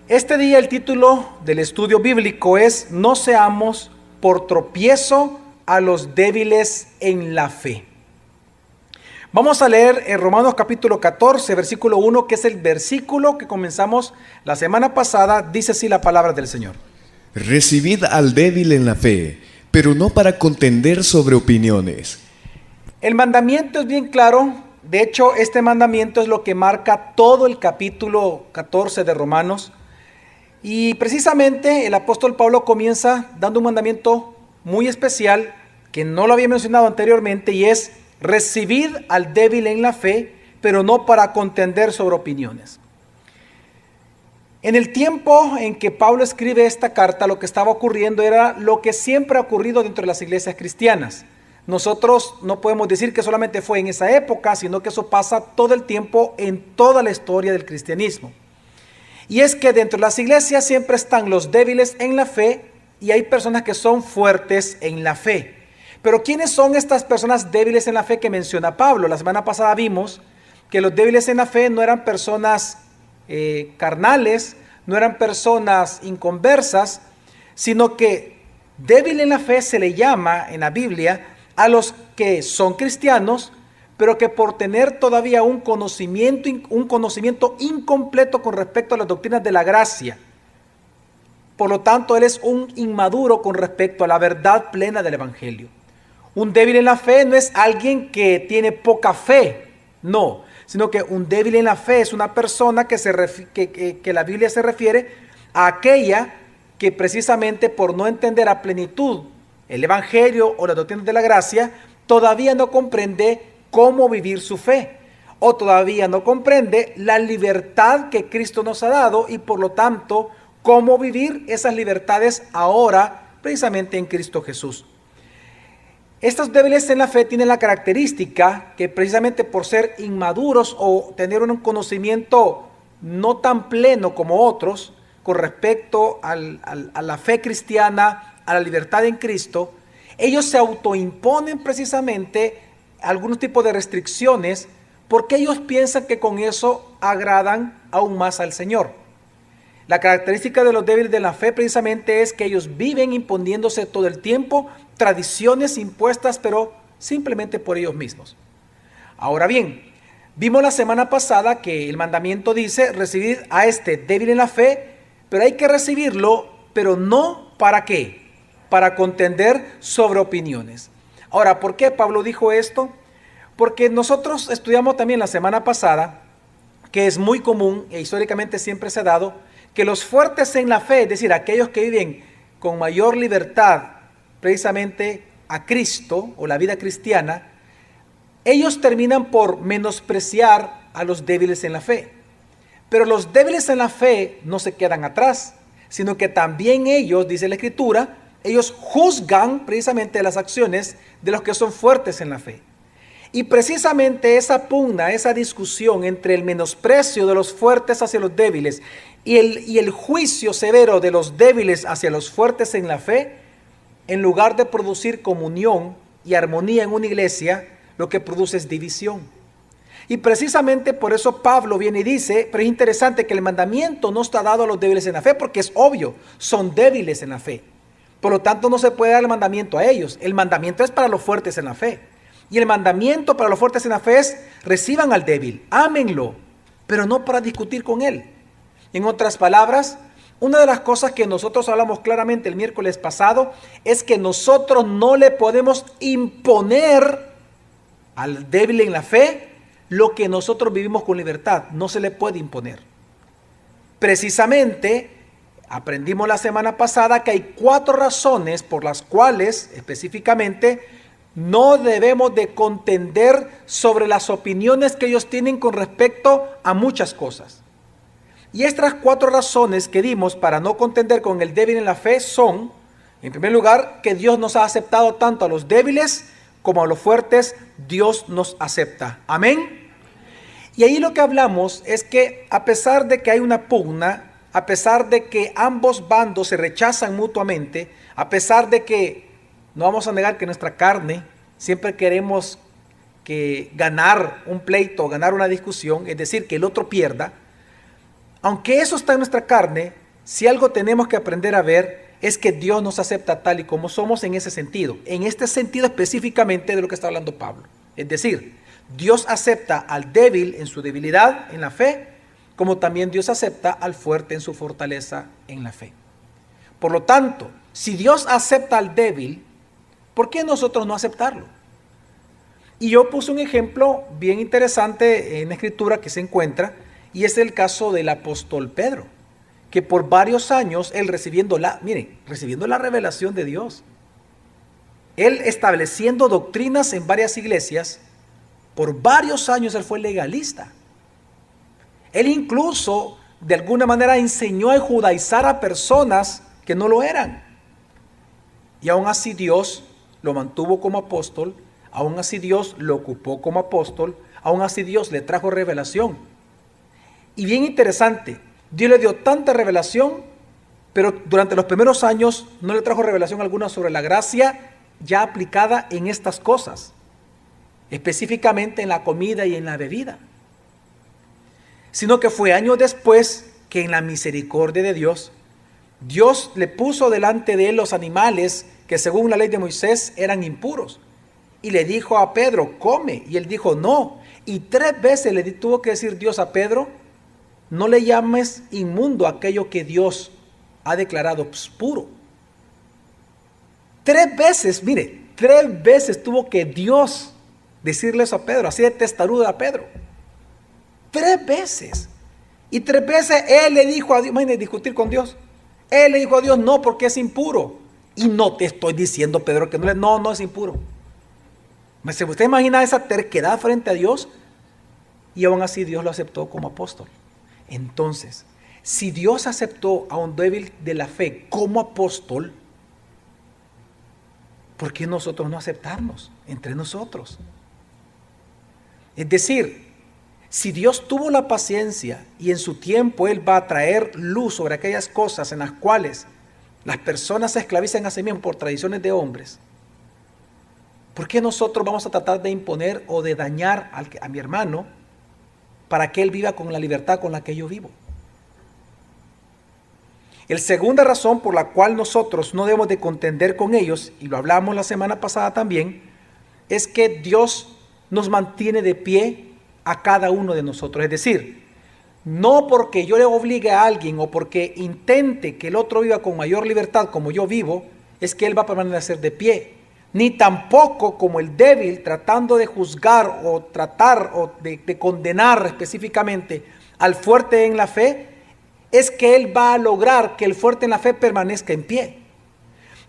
Este día el título del estudio bíblico es No seamos por tropiezo a los débiles en la fe. Vamos a leer en Romanos capítulo 14, versículo 1, que es el versículo que comenzamos la semana pasada. Dice así la palabra del Señor. Recibid al débil en la fe, pero no para contender sobre opiniones. El mandamiento es bien claro. De hecho, este mandamiento es lo que marca todo el capítulo 14 de Romanos. Y precisamente el apóstol Pablo comienza dando un mandamiento muy especial que no lo había mencionado anteriormente, y es recibid al débil en la fe, pero no para contender sobre opiniones. En el tiempo en que Pablo escribe esta carta, lo que estaba ocurriendo era lo que siempre ha ocurrido dentro de las iglesias cristianas. Nosotros no podemos decir que solamente fue en esa época, sino que eso pasa todo el tiempo en toda la historia del cristianismo. Y es que dentro de las iglesias siempre están los débiles en la fe y hay personas que son fuertes en la fe. Pero ¿quiénes son estas personas débiles en la fe que menciona Pablo? La semana pasada vimos que los débiles en la fe no eran personas carnales, no eran personas inconversas, sino que débil en la fe se le llama en la Biblia a los que son cristianos, pero que por tener todavía un conocimiento incompleto con respecto a las doctrinas de la gracia, por lo tanto él es un inmaduro con respecto a la verdad plena del evangelio. Un débil en la fe no es alguien que tiene poca fe, no, sino que un débil en la fe es una persona que la Biblia se refiere a aquella que precisamente por no entender a plenitud el evangelio o las doctrinas de la gracia, todavía no comprende cómo vivir su fe, o todavía no comprende la libertad que Cristo nos ha dado y por lo tanto cómo vivir esas libertades ahora precisamente en Cristo Jesús. Estos débiles en la fe tienen la característica que precisamente por ser inmaduros o tener un conocimiento no tan pleno como otros con respecto a la fe cristiana, a la libertad en Cristo, ellos se autoimponen precisamente algunos tipos de restricciones porque ellos piensan que con eso agradan aún más al Señor. La característica de los débiles de la fe precisamente es que ellos viven imponiéndose todo el tiempo tradiciones impuestas, pero simplemente por ellos mismos. Ahora bien, vimos la semana pasada que el mandamiento dice recibid a este débil en la fe, pero hay que recibirlo, pero no ¿para qué? Para contender sobre opiniones. Ahora, ¿por qué Pablo dijo esto? Porque nosotros estudiamos también la semana pasada que es muy común e históricamente siempre se ha dado que los fuertes en la fe, es decir, aquellos que viven con mayor libertad precisamente a Cristo o la vida cristiana, ellos terminan por menospreciar a los débiles en la fe. Pero los débiles en la fe no se quedan atrás, sino que también ellos, dice la Escritura, ellos juzgan precisamente las acciones de los que son fuertes en la fe. Y precisamente esa pugna, esa discusión entre el menosprecio de los fuertes hacia los débiles y el juicio severo de los débiles hacia los fuertes en la fe, en lugar de producir comunión y armonía en una iglesia, lo que produce es división. Y precisamente por eso Pablo viene y dice, pero es interesante que el mandamiento no está dado a los débiles en la fe, porque es obvio, son débiles en la fe. Por lo tanto, no se puede dar el mandamiento a ellos. El mandamiento es para los fuertes en la fe. Y el mandamiento para los fuertes en la fe es, reciban al débil, ámenlo, pero no para discutir con él. En otras palabras, una de las cosas que nosotros hablamos claramente el miércoles pasado es que nosotros no le podemos imponer al débil en la fe lo que nosotros vivimos con libertad. No se le puede imponer. Precisamente, aprendimos la semana pasada que hay 4 razones por las cuales específicamente no debemos de contender sobre las opiniones que ellos tienen con respecto a muchas cosas. Y estas 4 razones que dimos para no contender con el débil en la fe son, en primer lugar, que Dios nos ha aceptado tanto a los débiles como a los fuertes. Dios nos acepta. Amén. Y ahí lo que hablamos es que a pesar de que hay una pugna, a pesar de que ambos bandos se rechazan mutuamente, a pesar de que no vamos a negar que nuestra carne siempre queremos ganar un pleito, ganar una discusión, es decir, que el otro pierda. aunque eso está en nuestra carne, si algo tenemos que aprender a ver es que Dios nos acepta tal y como somos en ese sentido. En este sentido específicamente de lo que está hablando Pablo. Es decir, Dios acepta al débil en su debilidad en la fe, como también Dios acepta al fuerte en su fortaleza en la fe. Por lo tanto, si Dios acepta al débil, ¿por qué nosotros no aceptarlo? Y yo puse un ejemplo bien interesante en la Escritura que se encuentra, y es el caso del apóstol Pedro, que por varios años él recibiendo la revelación de Dios, él estableciendo doctrinas en varias iglesias, por varios años él fue legalista. Él incluso de alguna manera enseñó a judaizar a personas que no lo eran. Y aún así Dios lo mantuvo como apóstol, aún así Dios lo ocupó como apóstol, aún así Dios le trajo revelación. Y bien interesante, Dios le dio tanta revelación, pero durante los primeros años no le trajo revelación alguna sobre la gracia ya aplicada en estas cosas, específicamente en la comida y en la bebida. Sino que fue años después que en la misericordia de Dios, Dios le puso delante de él los animales que según la ley de Moisés eran impuros. Y le dijo a Pedro, come. Y él dijo, no. Y 3 veces le tuvo que decir Dios a Pedro, no le llames inmundo aquello que Dios ha declarado puro. 3 veces, mire, 3 veces tuvo que Dios decirle eso a Pedro, así de testarudo a Pedro. 3 veces. Y 3 veces él le dijo a Dios, imagínate discutir con Dios. Él le dijo a Dios, no, porque es impuro. Y no te estoy diciendo, Pedro, que no es impuro. ¿Usted imagina esa terquedad frente a Dios? Y aún así Dios lo aceptó como apóstol. Entonces, si Dios aceptó a un débil de la fe como apóstol, ¿por qué nosotros no aceptarnos entre nosotros? Es decir, si Dios tuvo la paciencia y en su tiempo Él va a traer luz sobre aquellas cosas en las cuales las personas se esclavizan a sí mismos por tradiciones de hombres, ¿por qué nosotros vamos a tratar de imponer o de dañar a mi hermano para que él viva con la libertad con la que yo vivo? La segunda razón por la cual nosotros no debemos de contender con ellos, y lo hablamos la semana pasada también, es que Dios nos mantiene de pie a cada uno de nosotros. Es decir, no porque yo le obligue a alguien o porque intente que el otro viva con mayor libertad como yo vivo, es que él va a permanecer de pie. Ni tampoco como el débil tratando de juzgar o tratar o de condenar específicamente al fuerte en la fe, es que él va a lograr que el fuerte en la fe permanezca en pie.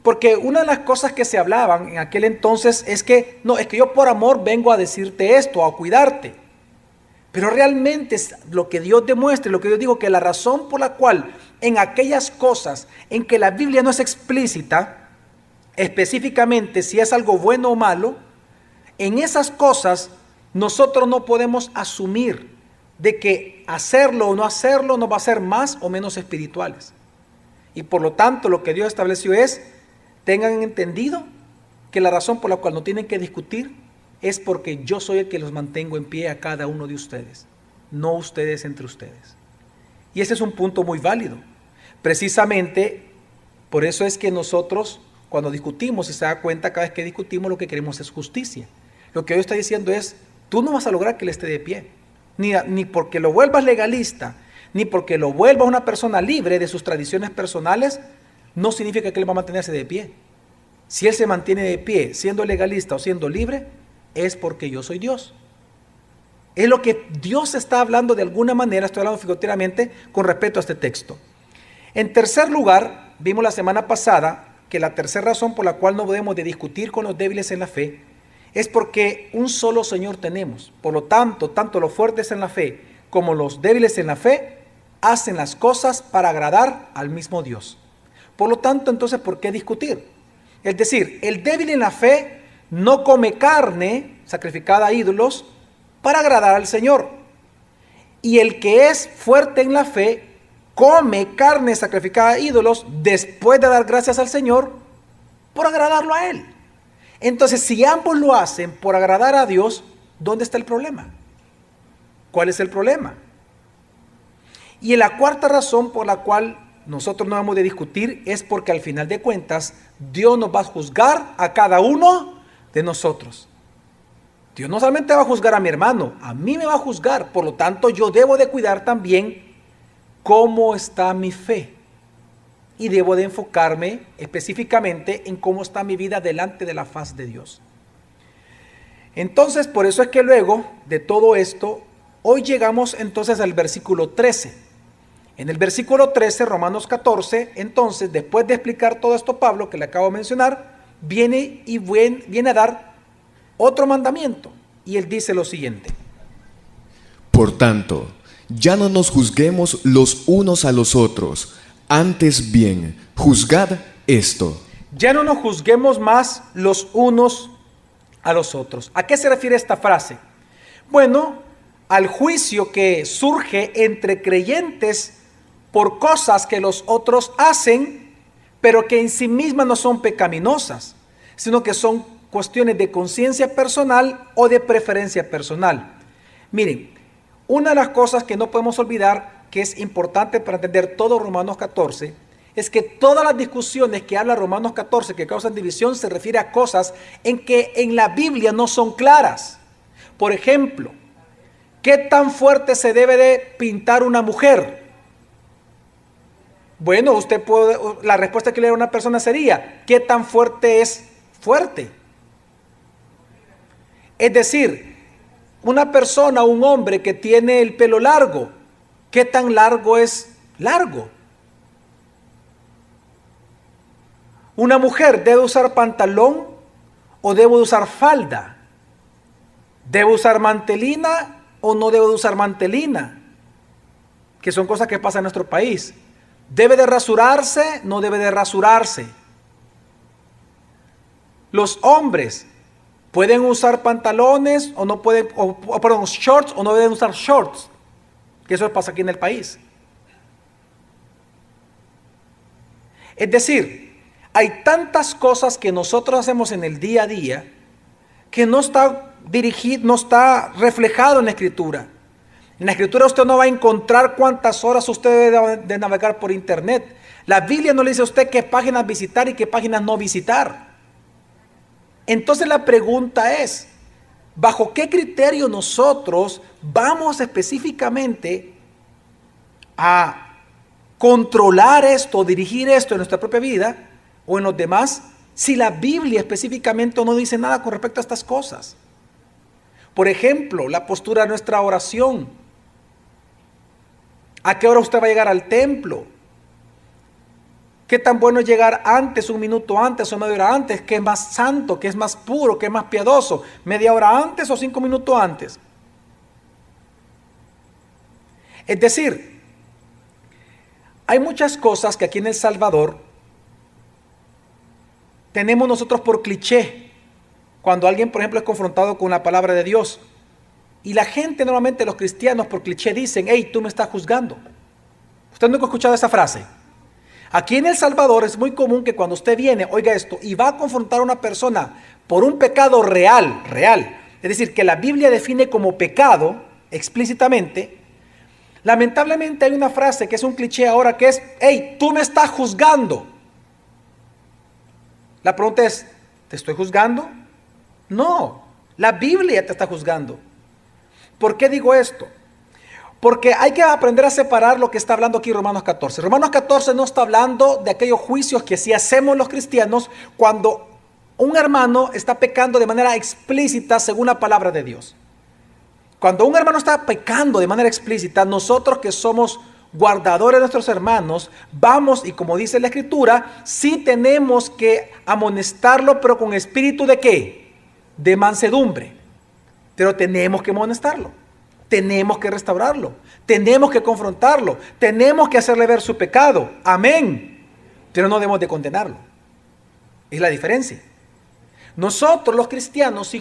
Porque una de las cosas que se hablaban en aquel entonces es que, no, es que yo por amor vengo a decirte esto, a cuidarte. Pero realmente es lo que Dios demuestra, lo que Dios dijo, que la razón por la cual en aquellas cosas en que la Biblia no es explícita, específicamente si es algo bueno o malo, en esas cosas nosotros no podemos asumir de que hacerlo o no hacerlo nos va a hacer más o menos espirituales. Y por lo tanto lo que Dios estableció es, tengan entendido que la razón por la cual no tienen que discutir es porque yo soy el que los mantengo en pie a cada uno de ustedes, no ustedes entre ustedes. Y ese es un punto muy válido. Precisamente por eso es que nosotros cuando discutimos, si se da cuenta, cada vez que discutimos lo que queremos es justicia. Lo que Dios está diciendo es, tú no vas a lograr que él esté de pie, ni porque lo vuelvas legalista, ni porque lo vuelvas una persona libre de sus tradiciones personales, no significa que él va a mantenerse de pie. Si él se mantiene de pie siendo legalista o siendo libre, es porque yo soy Dios. Es lo que Dios está hablando de alguna manera, estoy hablando figurativamente con respecto a este texto. En tercer lugar, vimos la semana pasada que la tercera razón por la cual no debemos de discutir con los débiles en la fe es porque un solo Señor tenemos. Por lo tanto, tanto los fuertes en la fe como los débiles en la fe hacen las cosas para agradar al mismo Dios. Por lo tanto, entonces, ¿por qué discutir? Es decir, el débil en la fe no come carne sacrificada a ídolos para agradar al Señor. Y el que es fuerte en la fe come carne sacrificada a ídolos después de dar gracias al Señor por agradarlo a Él. Entonces, si ambos lo hacen por agradar a Dios, ¿dónde está el problema? ¿Cuál es el problema? Y la cuarta razón por la cual nosotros no hemos de discutir es porque al final de cuentas Dios nos va a juzgar a cada uno de nosotros. Dios no solamente va a juzgar a mi hermano, a mí me va a juzgar. Por lo tanto, yo debo de cuidar también cómo está mi fe. Y debo de enfocarme específicamente en cómo está mi vida delante de la faz de Dios. Entonces, por eso es que luego de todo esto, hoy llegamos entonces al versículo 13. En el versículo 13, Romanos 14, entonces, después de explicar todo esto, Pablo, que le acabo de mencionar, viene a dar otro mandamiento. Y él dice lo siguiente. Por tanto, ya no nos juzguemos los unos a los otros. Antes bien, juzgad esto. Ya no nos juzguemos más los unos a los otros. ¿A qué se refiere esta frase? Bueno, al juicio que surge entre creyentes por cosas que los otros hacen, pero que en sí mismas no son pecaminosas, sino que son cuestiones de conciencia personal o de preferencia personal. Miren, una de las cosas que no podemos olvidar, que es importante para entender todo Romanos 14, es que todas las discusiones que habla Romanos 14 que causan división se refiere a cosas en que en la Biblia no son claras. Por ejemplo, ¿qué tan fuerte se debe de pintar una mujer? Bueno, la respuesta que le da a una persona sería, ¿qué tan fuerte es fuerte? Es decir, una persona, un hombre que tiene el pelo largo, ¿qué tan largo es largo? ¿Una mujer debe usar pantalón o debe usar falda? ¿Debe usar mantelina o no debe usar mantelina? Que son cosas que pasan en nuestro país. ¿Debe de rasurarse? ¿No debe de rasurarse? Los hombres pueden usar pantalones o no pueden, perdón, shorts o no deben usar shorts. Que eso pasa aquí en el país. Es decir, hay tantas cosas que nosotros hacemos en el día a día que no está reflejado en la Escritura. En la Escritura usted no va a encontrar cuántas horas usted debe de navegar por internet. La Biblia no le dice a usted qué páginas visitar y qué páginas no visitar. Entonces la pregunta es, ¿bajo qué criterio nosotros vamos específicamente a controlar esto, dirigir esto en nuestra propia vida o en los demás, si la Biblia específicamente no dice nada con respecto a estas cosas? Por ejemplo, la postura de nuestra oración. ¿A qué hora usted va a llegar al templo? ¿Qué tan bueno es llegar antes, un minuto antes o media hora antes? ¿Qué es más santo? ¿Qué es más puro? ¿Qué es más piadoso? ¿Media hora antes o 5 minutos antes? Es decir, hay muchas cosas que aquí en El Salvador tenemos nosotros por cliché. Cuando alguien, por ejemplo, es confrontado con la palabra de Dios. Y la gente, normalmente los cristianos, por cliché dicen, hey, tú me estás juzgando. ¿Usted nunca ha escuchado esa frase? Aquí en El Salvador es muy común que cuando usted viene, oiga esto, y va a confrontar a una persona por un pecado real, es decir, que la Biblia define como pecado explícitamente, lamentablemente hay una frase que es un cliché ahora que es, hey, tú me estás juzgando. La pregunta es, ¿te estoy juzgando? No, la Biblia te está juzgando. ¿Por qué digo esto? Porque hay que aprender a separar lo que está hablando aquí Romanos 14. Romanos 14 no está hablando de aquellos juicios que sí hacemos los cristianos cuando un hermano está pecando de manera explícita según la palabra de Dios. Cuando un hermano está pecando de manera explícita, nosotros que somos guardadores de nuestros hermanos, vamos y como dice la Escritura, sí tenemos que amonestarlo, pero con espíritu de ¿qué? De mansedumbre. Pero tenemos que amonestarlo. Tenemos que restaurarlo, tenemos que confrontarlo, tenemos que hacerle ver su pecado, amén, pero no debemos de condenarlo. Es la diferencia. Nosotros los cristianos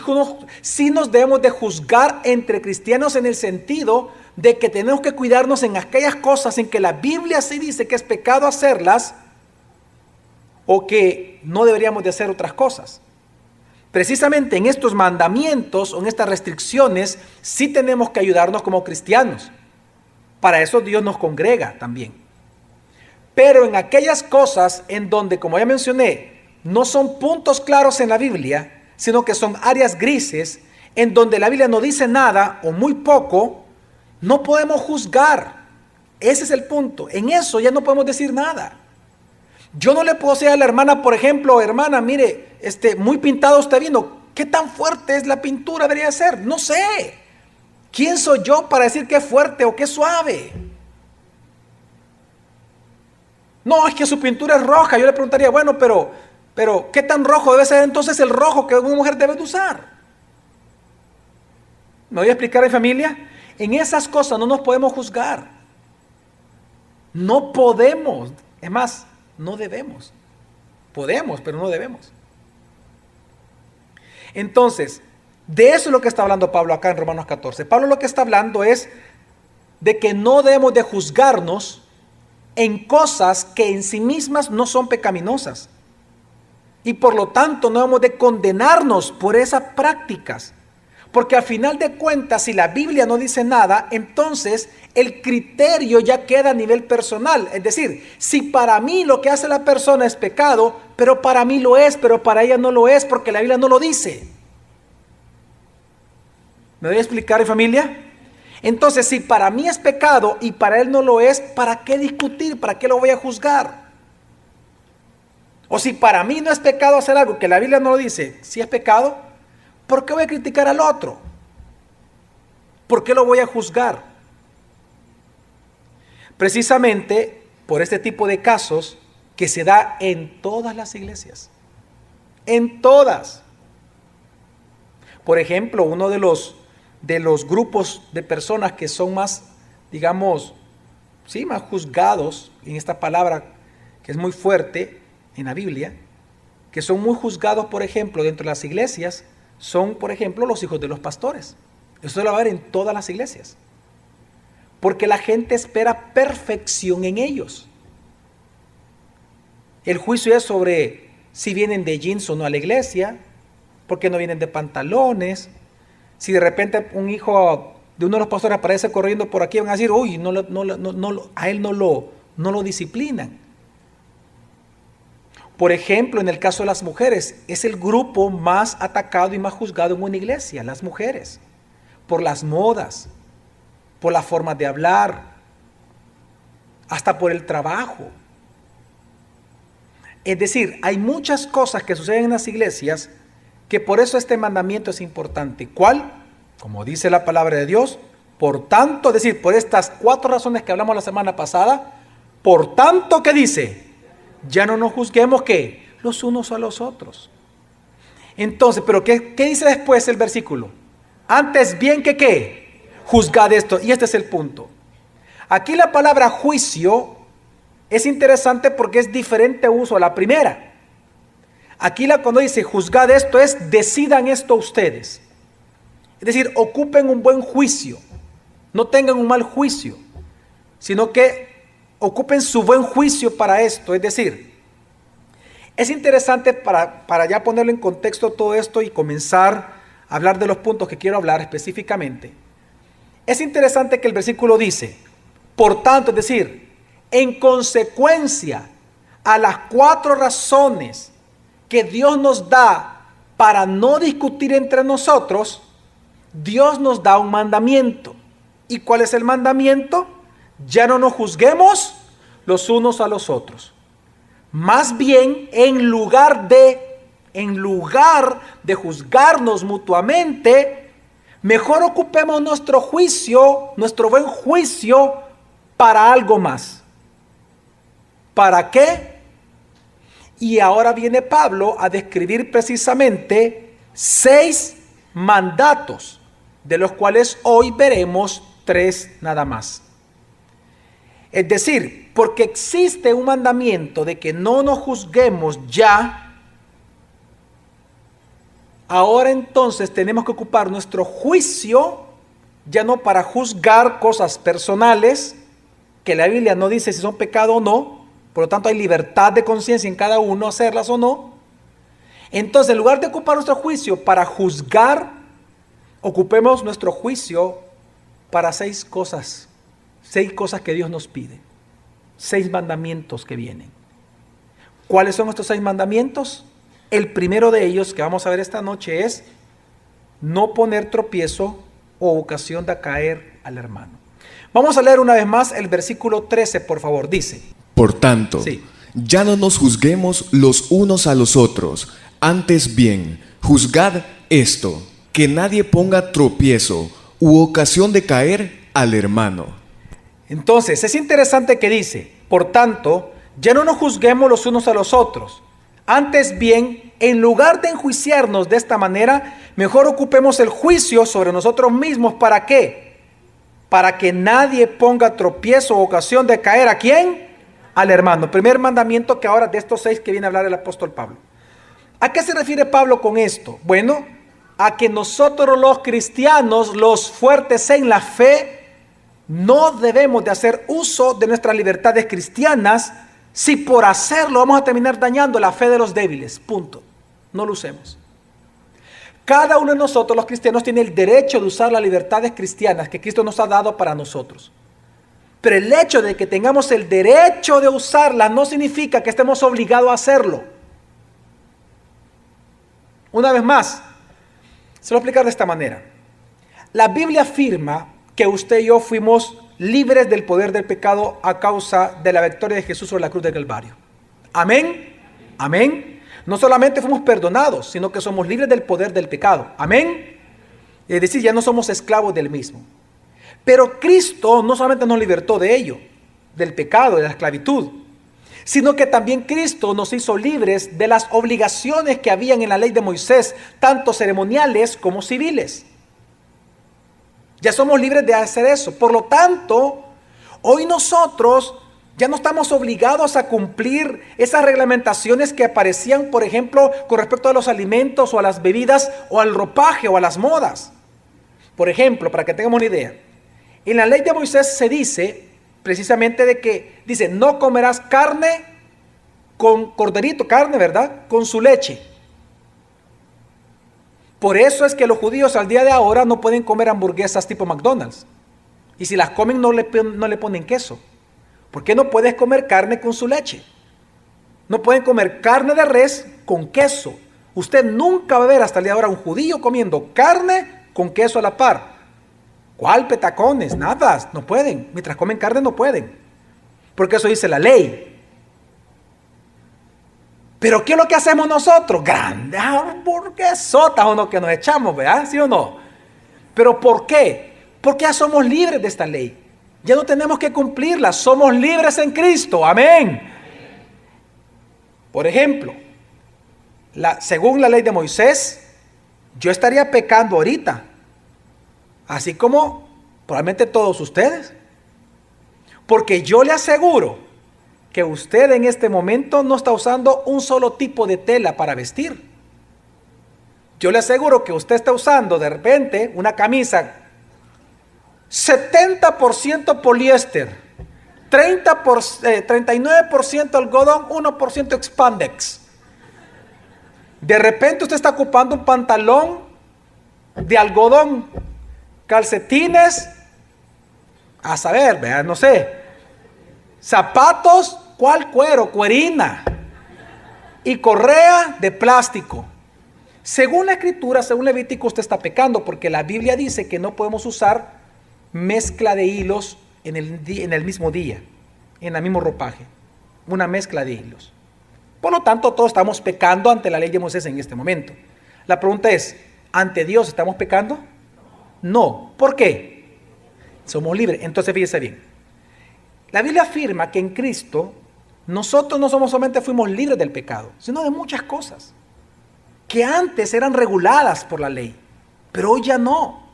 sí nos debemos de juzgar entre cristianos en el sentido de que tenemos que cuidarnos en aquellas cosas en que la Biblia sí dice que es pecado hacerlas o que no deberíamos de hacer otras cosas. Precisamente en estos mandamientos o en estas restricciones sí tenemos que ayudarnos como cristianos Para eso Dios nos congrega también. Pero en aquellas cosas en donde, como ya mencioné, no son puntos claros en la Biblia, sino que son áreas grises, en donde la Biblia no dice nada o muy poco, no podemos juzgar. Ese es el punto. En eso ya no podemos decir nada. Yo no le puedo decir a la hermana, por ejemplo, hermana, mire, muy pintado usted vino. ¿Qué tan fuerte es la pintura? Debería ser. No sé. ¿Quién soy yo para decir qué fuerte o qué suave? No, es que su pintura es roja. Yo le preguntaría, bueno, pero ¿qué tan rojo debe ser entonces el rojo que una mujer debe de usar? ¿Me voy a explicar a mi familia? En esas cosas no nos podemos juzgar. No podemos. Es más, no debemos. Podemos, pero no debemos. Entonces, de eso es lo que está hablando Pablo acá en Romanos 14. Pablo lo que está hablando es de que no debemos de juzgarnos en cosas que en sí mismas no son pecaminosas. Y por lo tanto no debemos de condenarnos por esas prácticas. Porque al final de cuentas, si la Biblia no dice nada, entonces el criterio ya queda a nivel personal. Es decir, si para mí lo que hace la persona es pecado, pero para mí lo es, pero para ella no lo es, porque la Biblia no lo dice. ¿Me voy a explicar, familia? Entonces, si para mí es pecado y para él no lo es, ¿para qué discutir? ¿Para qué lo voy a juzgar? O si para mí no es pecado hacer algo que la Biblia no lo dice, si es pecado, ¿por qué voy a criticar al otro? ¿Por qué lo voy a juzgar? Precisamente por este tipo de casos que se da en todas las iglesias. En todas. Por ejemplo, uno de los grupos de personas que son más, digamos, sí, más juzgados en esta palabra que es muy fuerte en la Biblia, que son muy juzgados, por ejemplo, dentro de las iglesias, son, por ejemplo, los hijos de los pastores. Eso lo va a ver en todas las iglesias. Porque la gente espera perfección en ellos. El juicio es sobre si vienen de jeans o no a la iglesia, porque no vienen de pantalones. Si de repente un hijo de uno de los pastores aparece corriendo por aquí, van a decir, uy, a él no lo disciplinan. Por ejemplo, en el caso de las mujeres, es el grupo más atacado y más juzgado en una iglesia, las mujeres, por las modas, por las formas de hablar, hasta por el trabajo. Es decir, hay muchas cosas que suceden en las iglesias que por eso este mandamiento es importante. ¿Cuál? Como dice la palabra de Dios, por tanto, es decir, por estas 4 razones que hablamos la semana pasada, por tanto, ¿qué dice? Ya no nos juzguemos, ¿qué? Los unos a los otros. Entonces, ¿pero qué dice después el versículo? Antes bien que ¿qué? Juzgad esto. Y este es el punto. Aquí la palabra juicio es interesante porque es diferente uso a la primera. Aquí cuando dice juzgad esto es decidan esto ustedes. Es decir, ocupen un buen juicio. No tengan un mal juicio, sino que ocupen su buen juicio para esto. Es decir, es interesante para ya ponerlo en contexto todo esto y comenzar a hablar de los puntos que quiero hablar específicamente. Es interesante que el versículo dice, por tanto, es decir, en consecuencia a las 4 razones que Dios nos da para no discutir entre nosotros, Dios nos da un mandamiento. ¿Y cuál es el mandamiento? Ya no nos juzguemos los unos a los otros. Más bien, en lugar de juzgarnos mutuamente, mejor ocupemos nuestro juicio, nuestro buen juicio, para algo más. ¿Para qué? Y ahora viene Pablo a describir precisamente 6 mandatos, de los cuales hoy veremos 3 nada más. Es decir, porque existe un mandamiento de que no nos juzguemos ya, ahora entonces tenemos que ocupar nuestro juicio, ya no para juzgar cosas personales, que la Biblia no dice si son pecado o no, por lo tanto hay libertad de conciencia en cada uno, hacerlas o no. Entonces, en lugar de ocupar nuestro juicio para juzgar, ocupemos nuestro juicio para 6 cosas. 6 cosas que Dios nos pide. 6 mandamientos que vienen. ¿Cuáles son estos 6 mandamientos? El primero de ellos que vamos a ver esta noche es no poner tropiezo o ocasión de caer al hermano. Vamos a leer una vez más el versículo 13, por favor. Dice: Por tanto, sí, ya no nos juzguemos los unos a los otros, antes bien, juzgad esto, que nadie ponga tropiezo u ocasión de caer al hermano. entonces es interesante que dice: por tanto, ya no nos juzguemos los unos a los otros. Antes bien, en lugar de enjuiciarnos de esta manera, mejor ocupemos el juicio sobre nosotros mismos. ¿Para qué? Para que nadie ponga tropiezo o ocasión de caer. ¿A quién? Al hermano. Primer mandamiento que ahora de estos 6 que viene a hablar el apóstol Pablo. ¿A qué se refiere Pablo con esto? Bueno, a que nosotros los cristianos, los fuertes en la fe, no debemos de hacer uso de nuestras libertades cristianas, si por hacerlo vamos a terminar dañando la fe de los débiles. Punto. No lo usemos. Cada uno de nosotros, los cristianos, tiene el derecho de usar las libertades cristianas que Cristo nos ha dado para nosotros. Pero el hecho de que tengamos el derecho de usarlas no significa que estemos obligados a hacerlo. Una vez más, se lo voy a explicar de esta manera. La Biblia afirma que usted y yo fuimos libres del poder del pecado a causa de la victoria de Jesús sobre la cruz del Calvario. Amén. Amén. No solamente fuimos perdonados, sino que somos libres del poder del pecado. Amén. Es decir, ya no somos esclavos del mismo. Pero Cristo no solamente nos libertó de ello, del pecado, de la esclavitud, sino que también Cristo nos hizo libres de las obligaciones que habían en la ley de Moisés, tanto ceremoniales como civiles. Ya somos libres de hacer eso. Por lo tanto, hoy nosotros ya no estamos obligados a cumplir esas reglamentaciones que aparecían, por ejemplo, con respecto a los alimentos o a las bebidas o al ropaje o a las modas. Por ejemplo, para que tengamos una idea, en la ley de Moisés se dice precisamente de que, dice, no comerás carne con corderito, carne, ¿verdad? Con su leche. Por eso es que los judíos al día de ahora no pueden comer hamburguesas tipo McDonald's. Y si las comen no le ponen queso. ¿Por qué no puedes comer carne con su leche? No pueden comer carne de res con queso. Usted nunca va a ver hasta el día de ahora un judío comiendo carne con queso a la par. ¿Cuál petacones? Nada, no pueden. Mientras comen carne no pueden. Porque eso dice la ley. Pero ¿qué es lo que hacemos nosotros? Grandes hamburguesotas o no que nos echamos, ¿verdad? ¿Sí o no? ¿Pero por qué? Porque ya somos libres de esta ley. Ya no tenemos que cumplirla. Somos libres en Cristo. Amén. Por ejemplo, según la ley de Moisés, yo estaría pecando ahorita. Así como probablemente todos ustedes. Porque yo le aseguro que usted en este momento no está usando un solo tipo de tela para vestir. Yo le aseguro que usted está usando de repente una camisa 70% poliéster, 39% algodón, 1% expandex. De repente usted está ocupando un pantalón de algodón, calcetines, a saber, ¿verdad? No sé, zapatos, ¿cuál cuero? Cuerina. Y correa de plástico. Según la Escritura, según Levítico, usted está pecando porque la Biblia dice que no podemos usar mezcla de hilos en el mismo día, en el mismo ropaje. Una mezcla de hilos. Por lo tanto, todos estamos pecando ante la ley de Moisés en este momento. La pregunta es, ¿ante Dios estamos pecando? No. ¿Por qué? Somos libres. Entonces, fíjese bien. La Biblia afirma que en Cristo nosotros no solamente fuimos libres del pecado, sino de muchas cosas que antes eran reguladas por la ley, pero hoy ya no.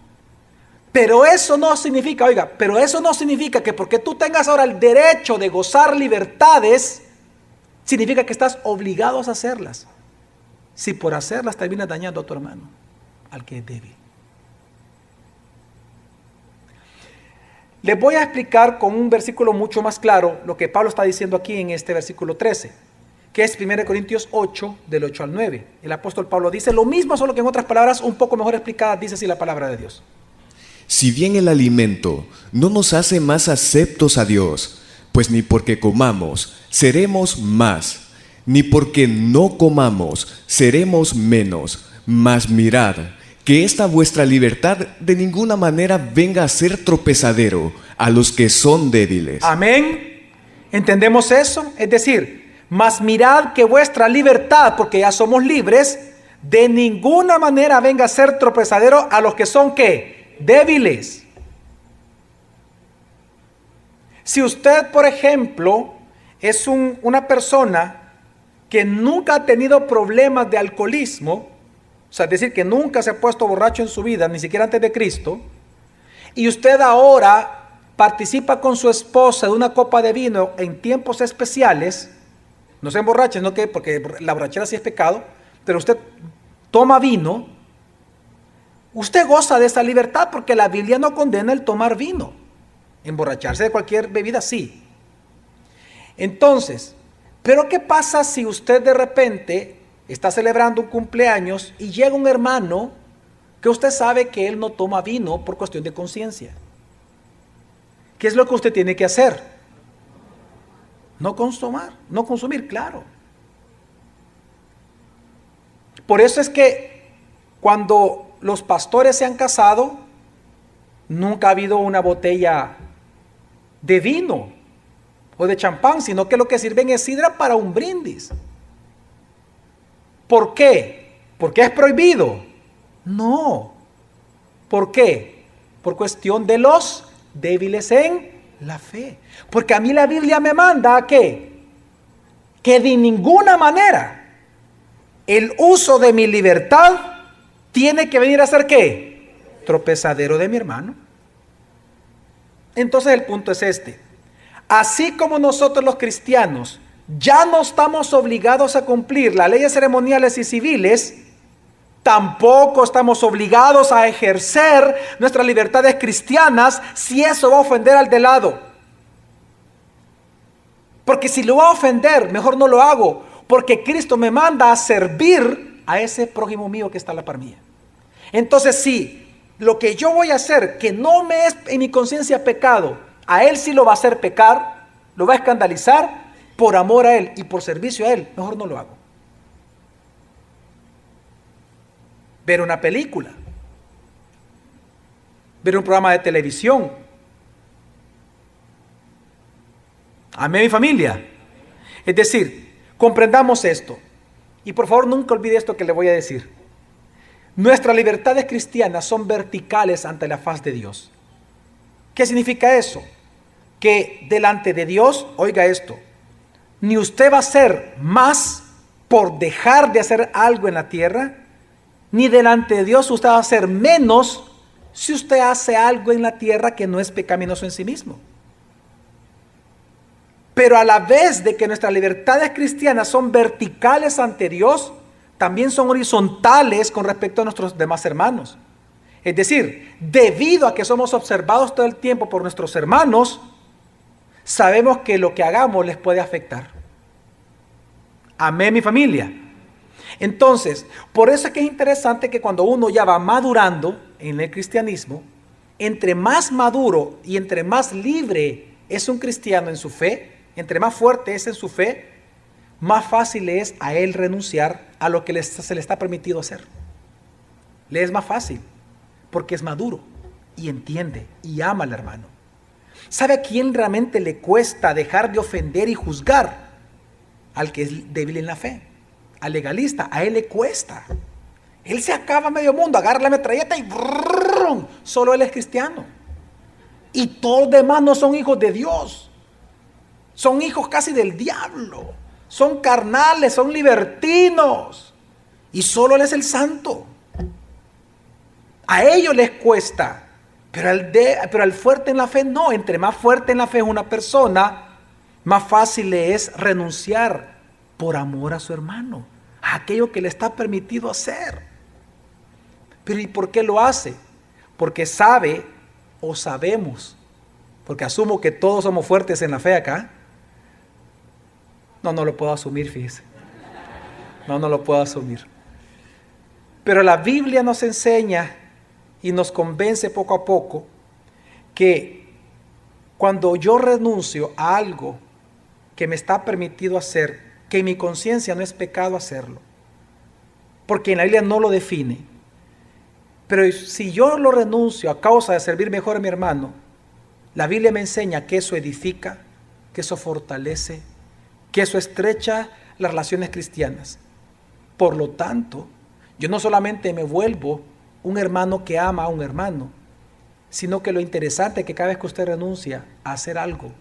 Pero eso no significa, pero eso no significa que porque tú tengas ahora el derecho de gozar libertades, significa que estás obligado a hacerlas. Si por hacerlas terminas dañando a tu hermano, al que es débil. Les voy a explicar con un versículo mucho más claro lo que Pablo está diciendo aquí en este versículo 13, que es 1 Corintios 8, del 8 al 9. El apóstol Pablo dice lo mismo, solo que en otras palabras un poco mejor explicadas, dice así la palabra de Dios. Si bien el alimento no nos hace más aceptos a Dios, pues ni porque comamos seremos más, ni porque no comamos seremos menos, mas mirad, que esta vuestra libertad de ninguna manera venga a ser tropezadero a los que son débiles. Amén. ¿Entendemos eso? Es decir, mas mirad que vuestra libertad, porque ya somos libres, de ninguna manera venga a ser tropezadero a los que son ¿qué? Débiles. Si usted, por ejemplo, es una persona que nunca ha tenido problemas de alcoholismo, o sea, es decir, que nunca se ha puesto borracho en su vida, ni siquiera antes de Cristo, y usted ahora participa con su esposa de una copa de vino en tiempos especiales, no se emborrache, no que porque la borrachera sí es pecado, pero usted toma vino, usted goza de esa libertad porque la Biblia no condena el tomar vino. Emborracharse de cualquier bebida sí. Entonces, pero ¿qué pasa si usted de repente está celebrando un cumpleaños y llega un hermano que usted sabe que él no toma vino por cuestión de conciencia? ¿Qué es lo que usted tiene que hacer? No consumir, claro. Por eso es que cuando los pastores se han casado, nunca ha habido una botella de vino o de champán, sino que lo que sirven es sidra para un brindis. ¿Por qué? ¿Porque es prohibido? No. ¿Por qué? Por cuestión de los débiles en la fe. Porque a mí la Biblia me manda a ¿qué? Que de ninguna manera el uso de mi libertad tiene que venir a ser ¿qué? Tropezadero de mi hermano. Entonces el punto es este. Así como nosotros los cristianos ya no estamos obligados a cumplir las leyes ceremoniales y civiles, tampoco estamos obligados a ejercer nuestras libertades cristianas si eso va a ofender al de lado. Porque si lo va a ofender, mejor no lo hago, porque Cristo me manda a servir a ese prójimo mío que está a la par mía. Entonces, si lo que yo voy a hacer, que no me es en mi conciencia pecado, a él sí lo va a hacer pecar, lo va a escandalizar, por amor a él y por servicio a él, mejor no lo hago. Ver una película, ver un programa de televisión. Amén, mi familia. Es decir, comprendamos esto. Y por favor nunca olvide esto que le voy a decir. Nuestras libertades cristianas son verticales ante la faz de Dios. ¿Qué significa eso? Que delante de Dios, oiga esto, ni usted va a ser más por dejar de hacer algo en la tierra, ni delante de Dios usted va a ser menos si usted hace algo en la tierra que no es pecaminoso en sí mismo. Pero a la vez de que nuestras libertades cristianas son verticales ante Dios, también son horizontales con respecto a nuestros demás hermanos. Es decir, debido a que somos observados todo el tiempo por nuestros hermanos, sabemos que lo que hagamos les puede afectar. Amén, mi familia. Entonces, por eso es que es interesante que cuando uno ya va madurando en el cristianismo, entre más maduro y entre más libre es un cristiano en su fe, entre más fuerte es en su fe, más fácil es a él renunciar a lo que se le está permitido hacer. Le es más fácil, porque es maduro y entiende y ama al hermano. ¿Sabe a quién realmente le cuesta dejar de ofender y juzgar? Al que es débil en la fe, al legalista. A él le cuesta. Él se acaba medio mundo, agarra la metralleta y ¡brum! Solo él es cristiano. Y todos los demás no son hijos de Dios. Son hijos casi del diablo. Son carnales, son libertinos. Y solo él es el santo. A ellos les cuesta. Pero al fuerte en la fe no. Entre más fuerte en la fe es una persona, más fácil le es renunciar por amor a su hermano, a aquello que le está permitido hacer. Pero ¿y por qué lo hace? Porque sabe o sabemos, porque asumo que todos somos fuertes en la fe acá. No lo puedo asumir, fíjese. No lo puedo asumir. Pero la Biblia nos enseña y nos convence poco a poco que cuando yo renuncio a algo que me está permitido hacer, que en mi conciencia no es pecado hacerlo, porque en la Biblia no lo define, pero si yo lo renuncio a causa de servir mejor a mi hermano, la Biblia me enseña que eso edifica, que eso fortalece, que eso estrecha las relaciones cristianas. Por lo tanto, yo no solamente me vuelvo un hermano que ama a un hermano, sino que lo interesante es que cada vez que usted renuncia a hacer algo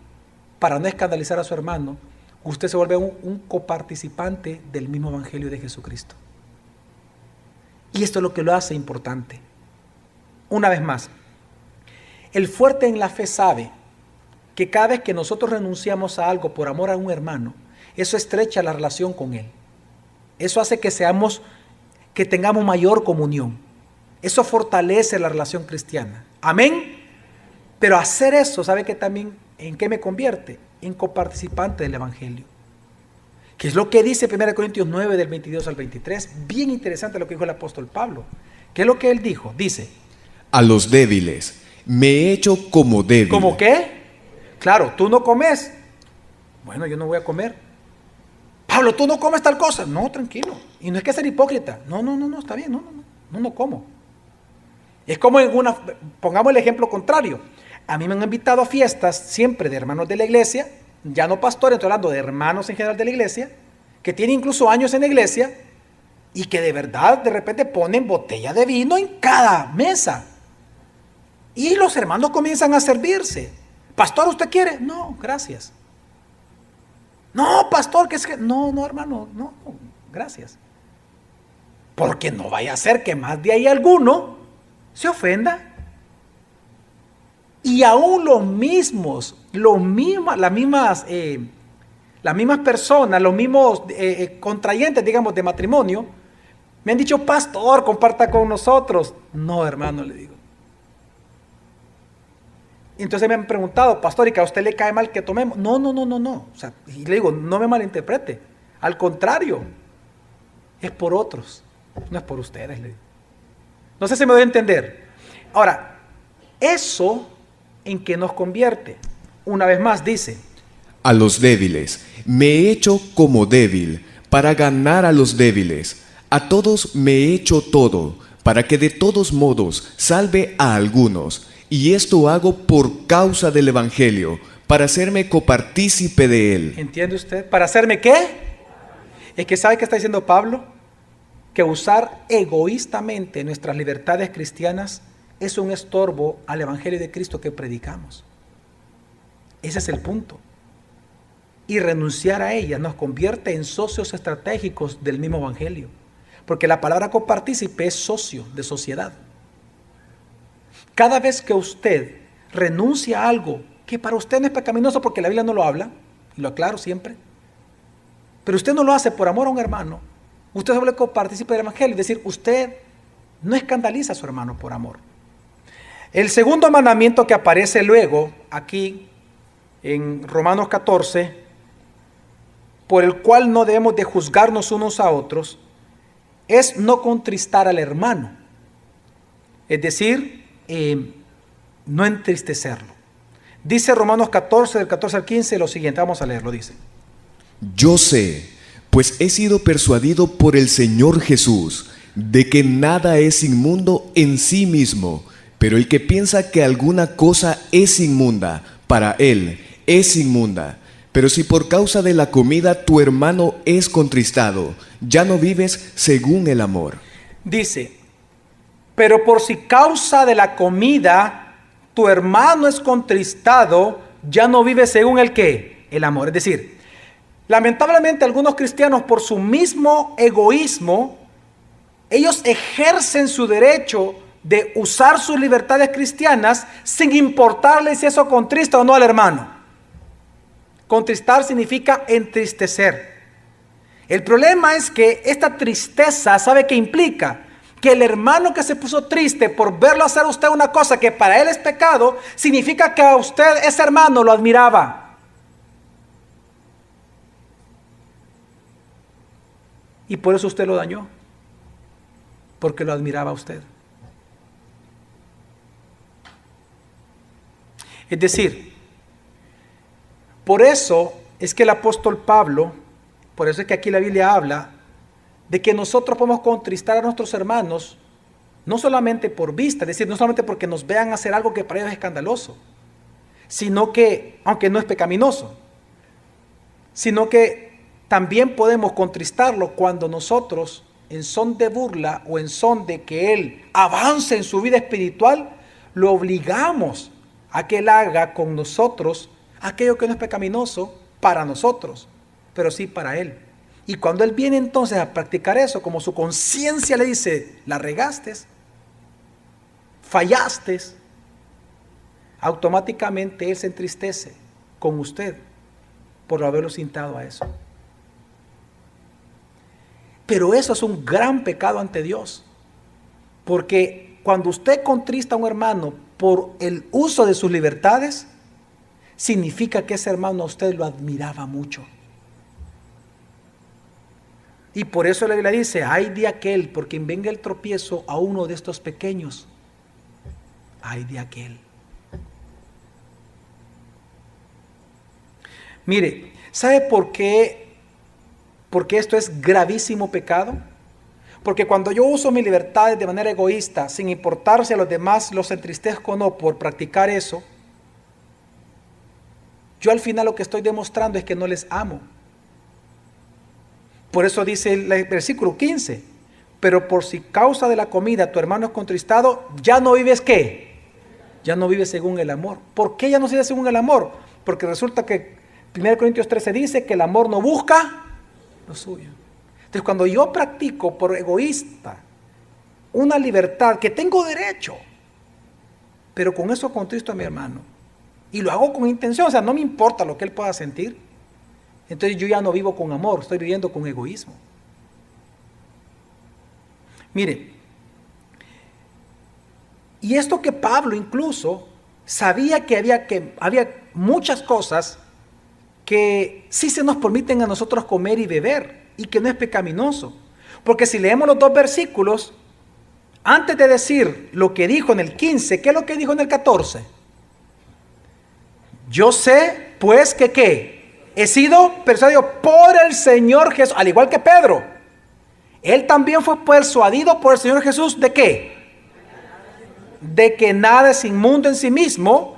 para no escandalizar a su hermano, usted se vuelve un coparticipante del mismo evangelio de Jesucristo. Y esto es lo que lo hace importante. Una vez más, el fuerte en la fe sabe que cada vez que nosotros renunciamos a algo por amor a un hermano, eso estrecha la relación con él. Eso hace que tengamos mayor comunión. Eso fortalece la relación cristiana. Amén. Pero hacer eso, ¿sabe que también en qué me convierte? En coparticipante del evangelio. Que es lo que dice 1 Corintios 9 del 22 al 23. Bien interesante lo que dijo el apóstol Pablo. ¿Qué es lo que él dijo? Dice: a los débiles me he hecho como débil. ¿Cómo qué? Claro, tú no comes. Bueno, yo no voy a comer. Pablo, tú no comes tal cosa. No, tranquilo. Y no es que ser hipócrita. No, está bien. No como. Es como pongamos el ejemplo contrario. A mí me han invitado a fiestas siempre de hermanos de la iglesia, ya no pastores, estoy hablando de hermanos en general de la iglesia, que tienen incluso años en la iglesia y que de verdad de repente ponen botella de vino en cada mesa. Y los hermanos comienzan a servirse. Pastor, ¿usted quiere? No, gracias. No, pastor, que es que... No, hermano, no, gracias. Porque no vaya a ser que más de ahí alguno se ofenda. Y aún las mismas personas, los mismos contrayentes, digamos, de matrimonio, me han dicho: pastor, comparta con nosotros. No, hermano, le digo. Entonces me han preguntado: pastor, ¿y que a usted le cae mal que tomemos? No. O sea, y le digo, no me malinterprete. Al contrario, es por otros, no es por ustedes, le digo. No sé si me doy a entender. Ahora, eso en que nos convierte, una vez más dice: a los débiles me he hecho como débil para ganar a los débiles. A todos me he hecho todo para que de todos modos salve a algunos. Y esto hago por causa del evangelio, para hacerme copartícipe de él. ¿Entiende usted? ¿Para hacerme qué? Es que ¿sabe qué está diciendo Pablo? Que usar egoístamente nuestras libertades cristianas es un estorbo al evangelio de Cristo que predicamos. Ese es el punto. Y renunciar a ellas nos convierte en socios estratégicos del mismo evangelio. Porque la palabra copartícipe es socio, de sociedad. Cada vez que usted renuncia a algo que para usted no es pecaminoso, porque la Biblia no lo habla, y lo aclaro siempre, pero usted no lo hace por amor a un hermano, usted se vuelve copartícipe del evangelio, es decir, usted no escandaliza a su hermano por amor. El segundo mandamiento que aparece luego aquí en Romanos 14, por el cual no debemos de juzgarnos unos a otros, es no contristar al hermano, es decir, no entristecerlo. Dice Romanos 14, del 14 al 15, lo siguiente, vamos a leerlo, dice: yo sé, pues he sido persuadido por el Señor Jesús, de que nada es inmundo en sí mismo, pero el que piensa que alguna cosa es inmunda, para él es inmunda. Pero si por causa de la comida tu hermano es contristado, ya no vives según el amor. Dice: pero por si causa de la comida tu hermano es contristado, ya no vive según el ¿qué? El amor. Es decir, lamentablemente algunos cristianos, por su mismo egoísmo, ellos ejercen su derecho de usar sus libertades cristianas sin importarles si eso contrista o no al hermano. Contristar significa entristecer. El problema es que esta tristeza, ¿sabe qué implica? Que el hermano que se puso triste por verlo hacer a usted una cosa que para él es pecado, significa que a usted, ese hermano, lo admiraba. Y por eso usted lo dañó, porque lo admiraba a usted. Es decir, por eso es que el apóstol Pablo, por eso es que aquí la Biblia habla de que nosotros podemos contristar a nuestros hermanos, no solamente por vista, es decir, no solamente porque nos vean hacer algo que para ellos es escandaloso, sino que, aunque no es pecaminoso, sino que también podemos contristarlo cuando nosotros, en son de burla o en son de que él avance en su vida espiritual, lo obligamos a que él haga con nosotros aquello que no es pecaminoso para nosotros, pero sí para él. Y cuando él viene entonces a practicar eso, como su conciencia le dice, la regaste, fallaste, automáticamente él se entristece con usted por haberlo cintado a eso. Pero eso es un gran pecado ante Dios, porque cuando usted contrista a un hermano por el uso de sus libertades, significa que ese hermano a usted lo admiraba mucho. Y por eso la Biblia dice, ay de aquel por quien venga el tropiezo a uno de estos pequeños. Ay de aquel. Mire, ¿sabe por qué esto es gravísimo pecado? Porque cuando yo uso mis libertades de manera egoísta, sin importar si a los demás los entristezco o no por practicar eso, yo al final lo que estoy demostrando es que no les amo. Por eso dice el versículo 15, pero por si causa de la comida tu hermano es contristado, ya no vives ¿qué? Ya no vives según el amor. ¿Por qué ya no vives según el amor? Porque resulta que 1 Corintios 13 dice que el amor no busca lo suyo. Entonces cuando yo practico por egoísta una libertad que tengo derecho, pero con eso contristo a mi hermano, y lo hago con intención, o sea, no me importa lo que él pueda sentir, entonces yo ya no vivo con amor, estoy viviendo con egoísmo. Mire, y esto que Pablo incluso sabía que había muchas cosas que sí se nos permiten a nosotros comer y beber y que no es pecaminoso. Porque si leemos los dos versículos, antes de decir lo que dijo en el 15, ¿qué es lo que dijo en el 14? Yo sé, pues, que ¿qué? He sido persuadido por el Señor Jesús, al igual que Pedro. Él también fue persuadido por el Señor Jesús, ¿de qué? De que nada es inmundo en sí mismo,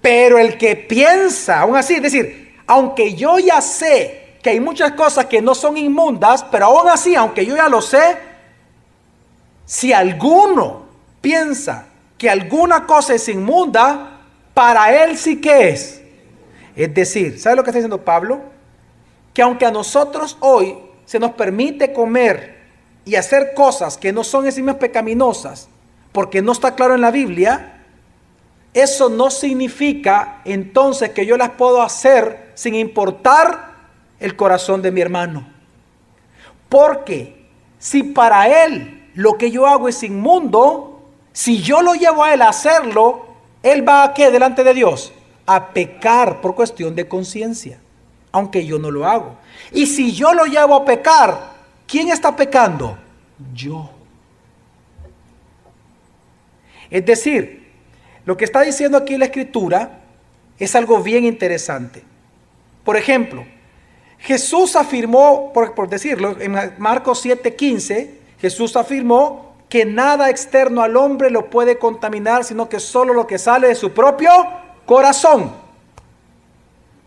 pero el que piensa, aún así, es decir, aunque yo ya sé que hay muchas cosas que no son inmundas, pero aún así, aunque yo ya lo sé, si alguno piensa que alguna cosa es inmunda, para él sí que es. Es decir, ¿sabe lo que está diciendo Pablo? Que aunque a nosotros hoy se nos permite comer y hacer cosas que no son en sí mismas pecaminosas, porque no está claro en la Biblia, eso no significa entonces que yo las puedo hacer sin importar el corazón de mi hermano. Porque si para él lo que yo hago es inmundo, si yo lo llevo a él a hacerlo, él va a ¿qué? Delante de Dios, a pecar por cuestión de conciencia, aunque yo no lo hago. Y si yo lo llevo a pecar, ¿quién está pecando? Yo. Es decir, lo que está diciendo aquí la Escritura es algo bien interesante. Por ejemplo, Jesús afirmó, por decirlo, en Marcos 7:15, Jesús afirmó que nada externo al hombre lo puede contaminar, sino que solo lo que sale de su propio corazón.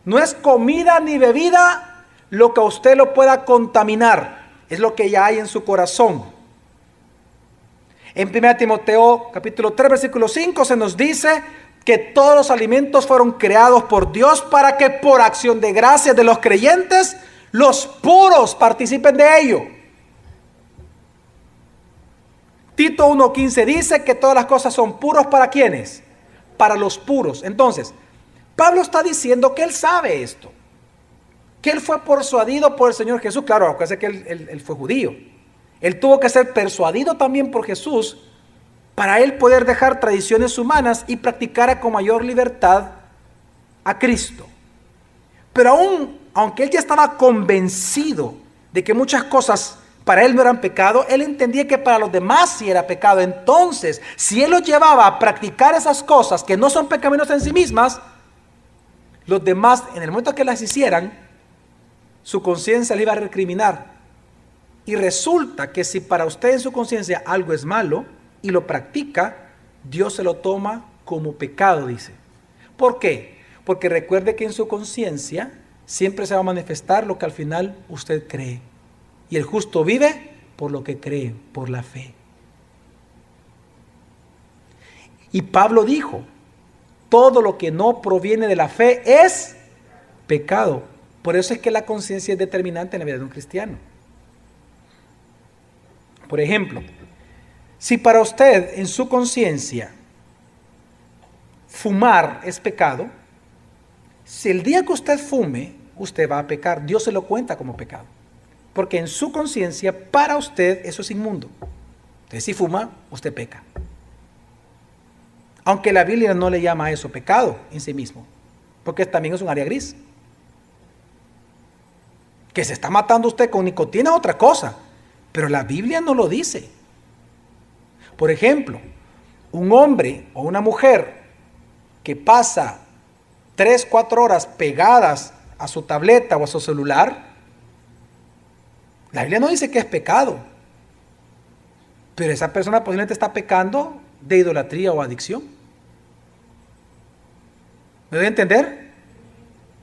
No es comida ni bebida lo que a usted lo pueda contaminar, es lo que ya hay en su corazón. En 1 Timoteo capítulo 3 versículo 5 se nos dice que todos los alimentos fueron creados por Dios para que por acción de gracias de los creyentes, los puros participen de ello. Tito 1:15 dice que todas las cosas son puros ¿para quiénes? Para los puros. Entonces, Pablo está diciendo que él sabe esto, que él fue persuadido por el Señor Jesús. Claro, acuérdense que él fue judío. Él tuvo que ser persuadido también por Jesús para él poder dejar tradiciones humanas y practicar con mayor libertad a Cristo. Pero aunque él ya estaba convencido de que muchas cosas para él no eran pecado, él entendía que para los demás sí era pecado. Entonces, si él los llevaba a practicar esas cosas que no son pecaminosas en sí mismas, los demás, en el momento que las hicieran, su conciencia le iba a recriminar. Y resulta que si para usted en su conciencia algo es malo y lo practica, Dios se lo toma como pecado, dice. ¿Por qué? Porque recuerde que en su conciencia siempre se va a manifestar lo que al final usted cree. Y el justo vive por lo que cree, por la fe. Y Pablo dijo, todo lo que no proviene de la fe es pecado. Por eso es que la conciencia es determinante en la vida de un cristiano. Por ejemplo, si para usted en su conciencia fumar es pecado, si el día que usted fume, usted va a pecar, Dios se lo cuenta como pecado. Porque en su conciencia, para usted, eso es inmundo. Entonces, si fuma, usted peca. Aunque la Biblia no le llama a eso pecado en sí mismo, porque también es un área gris. Que se está matando usted con nicotina es otra cosa, pero la Biblia no lo dice. Por ejemplo, un hombre o una mujer que pasa 3, 4 horas pegadas a su tableta o a su celular, la Biblia no dice que es pecado, pero esa persona posiblemente está pecando de idolatría o adicción. ¿Me doy a entender?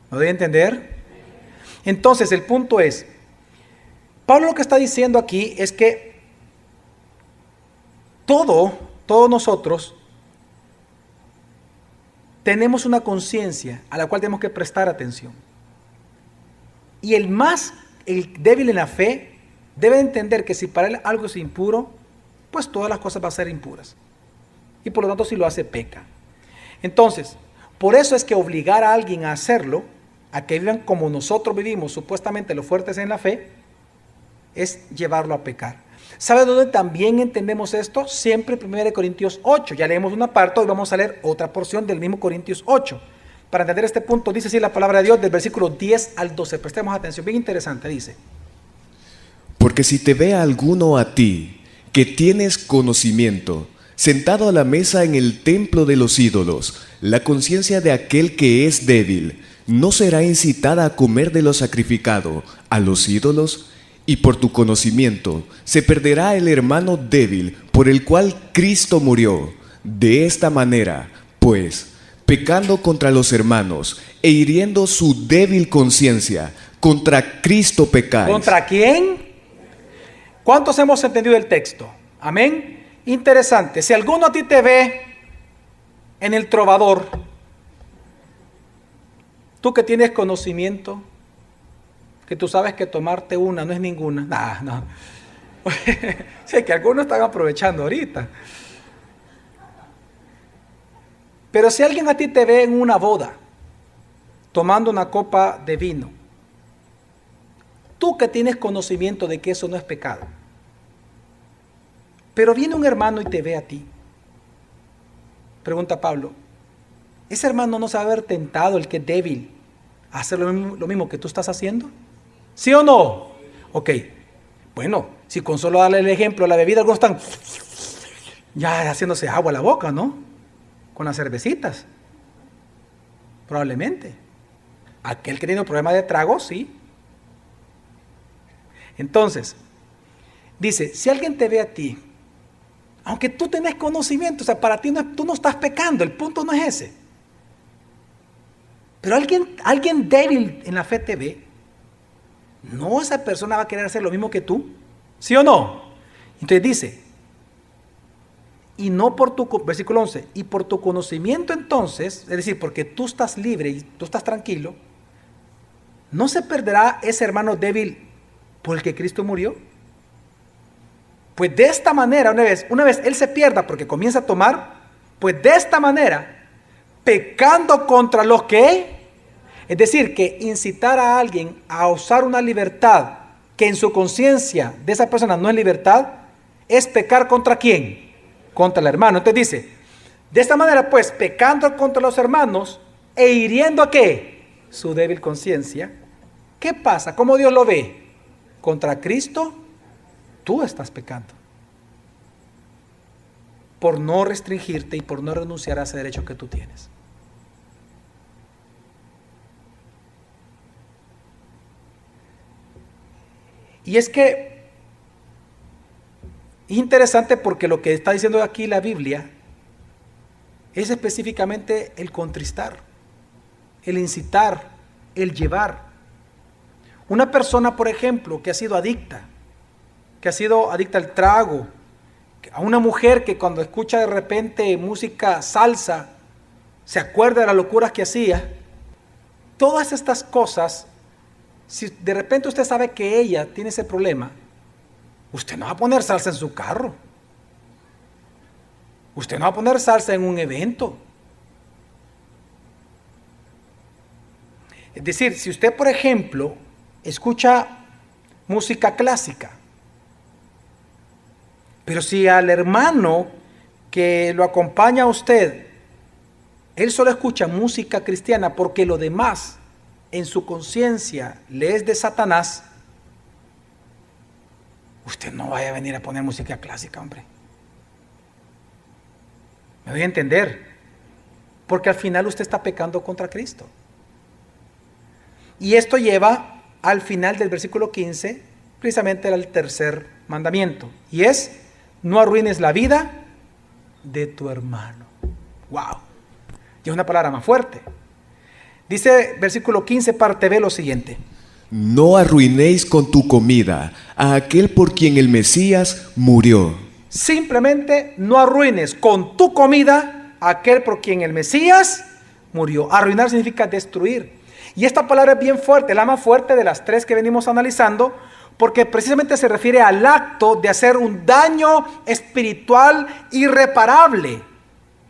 ¿Me doy a entender? Entonces el punto es, Pablo lo que está diciendo aquí es que todos nosotros tenemos una conciencia a la cual tenemos que prestar atención. Y el débil en la fe debe entender que si para él algo es impuro, pues todas las cosas van a ser impuras. Y por lo tanto si lo hace, peca. Entonces, por eso es que obligar a alguien a hacerlo, a que vivan como nosotros vivimos, supuestamente los fuertes en la fe, es llevarlo a pecar. ¿Sabe dónde también entendemos esto? Siempre en 1 Corintios 8. Ya leemos una parte, hoy vamos a leer otra porción del mismo Corintios 8. Para entender este punto, dice así la palabra de Dios del versículo 10 al 12. Prestemos atención, bien interesante, dice. Porque si te ve alguno a ti, que tienes conocimiento, sentado a la mesa en el templo de los ídolos, la conciencia de aquel que es débil, ¿no será incitada a comer de lo sacrificado a los ídolos? Y por tu conocimiento se perderá el hermano débil por el cual Cristo murió. De esta manera, pues, pecando contra los hermanos e hiriendo su débil conciencia, contra Cristo pecáis. ¿Contra quién? ¿Cuántos hemos entendido el texto? Amén. Interesante. Si alguno a ti te ve en el trovador, tú que tienes conocimiento, que tú sabes que tomarte una no es ninguna. No. Sé que algunos están aprovechando ahorita. Pero si alguien a ti te ve en una boda, tomando una copa de vino, tú que tienes conocimiento de que eso no es pecado, pero viene un hermano y te ve a ti, pregunta Pablo, ¿ese hermano no se va a haber tentado, el que es débil, a hacer lo mismo que tú estás haciendo? ¿Sí o no? Ok, bueno, si con solo darle el ejemplo a la bebida, algunos están ya haciéndose agua a la boca, ¿no? Con las cervecitas, probablemente. Aquel que tiene un problema de trago, sí. Entonces, dice, si alguien te ve a ti, aunque tú tenés conocimiento, o sea, para ti tú no estás pecando, el punto no es ese. Pero alguien débil en la fe te ve, no, esa persona va a querer hacer lo mismo que tú, ¿sí o no? Entonces dice, y no por tu, versículo 11, y por tu conocimiento entonces, es decir, porque tú estás libre y tú estás tranquilo, ¿no se perderá ese hermano débil por el que Cristo murió? Pues de esta manera, una vez él se pierda porque comienza a tomar, pues de esta manera, pecando contra los que, es decir, que incitar a alguien a usar una libertad que en su conciencia de esa persona no es libertad, es pecar contra quién, contra el hermano. Entonces dice, de esta manera pues, pecando contra los hermanos e hiriendo a qué, su débil conciencia, ¿qué pasa? ¿Cómo Dios lo ve? Contra Cristo tú estás pecando por no restringirte y por no renunciar a ese derecho que tú tienes. Y es que es interesante porque lo que está diciendo aquí la Biblia es específicamente el contristar, el incitar, el llevar. Una persona, por ejemplo, que ha sido adicta al trago, a una mujer que cuando escucha de repente música salsa, se acuerda de las locuras que hacía. Todas estas cosas, si de repente usted sabe que ella tiene ese problema, usted no va a poner salsa en su carro. Usted no va a poner salsa en un evento. Es decir, si usted, por ejemplo, escucha música clásica, pero si al hermano que lo acompaña a usted, él solo escucha música cristiana porque lo demás en su conciencia le es de Satanás, usted no vaya a venir a poner música clásica, hombre. Me voy a entender, porque al final usted está pecando contra Cristo. Y esto lleva al final del versículo 15, precisamente al tercer mandamiento, y es: no arruines la vida de tu hermano. ¡Wow! Y es una palabra más fuerte. Dice versículo 15, parte B, lo siguiente: no arruinéis con tu comida a aquel por quien el Mesías murió. Simplemente no arruines con tu comida a aquel por quien el Mesías murió. Arruinar significa destruir. Y esta palabra es bien fuerte, la más fuerte de las tres que venimos analizando, porque precisamente se refiere al acto de hacer un daño espiritual irreparable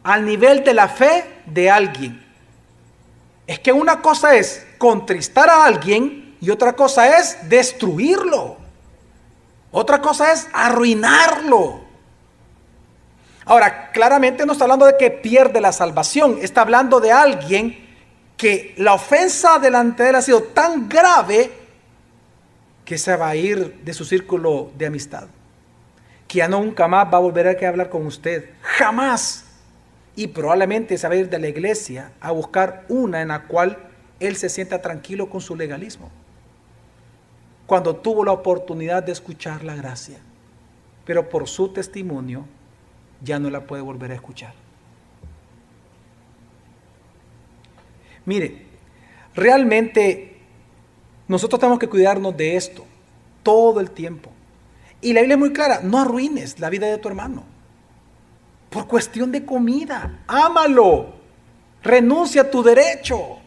al nivel de la fe de alguien. Es que una cosa es contristar a alguien y otra cosa es destruirlo. Otra cosa es arruinarlo. Ahora, claramente no está hablando de que pierde la salvación, está hablando de alguien que la ofensa delante de él ha sido tan grave que se va a ir de su círculo de amistad, que ya nunca más va a volver a hablar con usted, jamás. Y probablemente se va a ir de la iglesia a buscar una en la cual él se sienta tranquilo con su legalismo, cuando tuvo la oportunidad de escuchar la gracia, pero por su testimonio ya no la puede volver a escuchar. Mire, realmente nosotros tenemos que cuidarnos de esto todo el tiempo. Y la Biblia es muy clara: no arruines la vida de tu hermano por cuestión de comida. Ámalo, renuncia a tu derecho.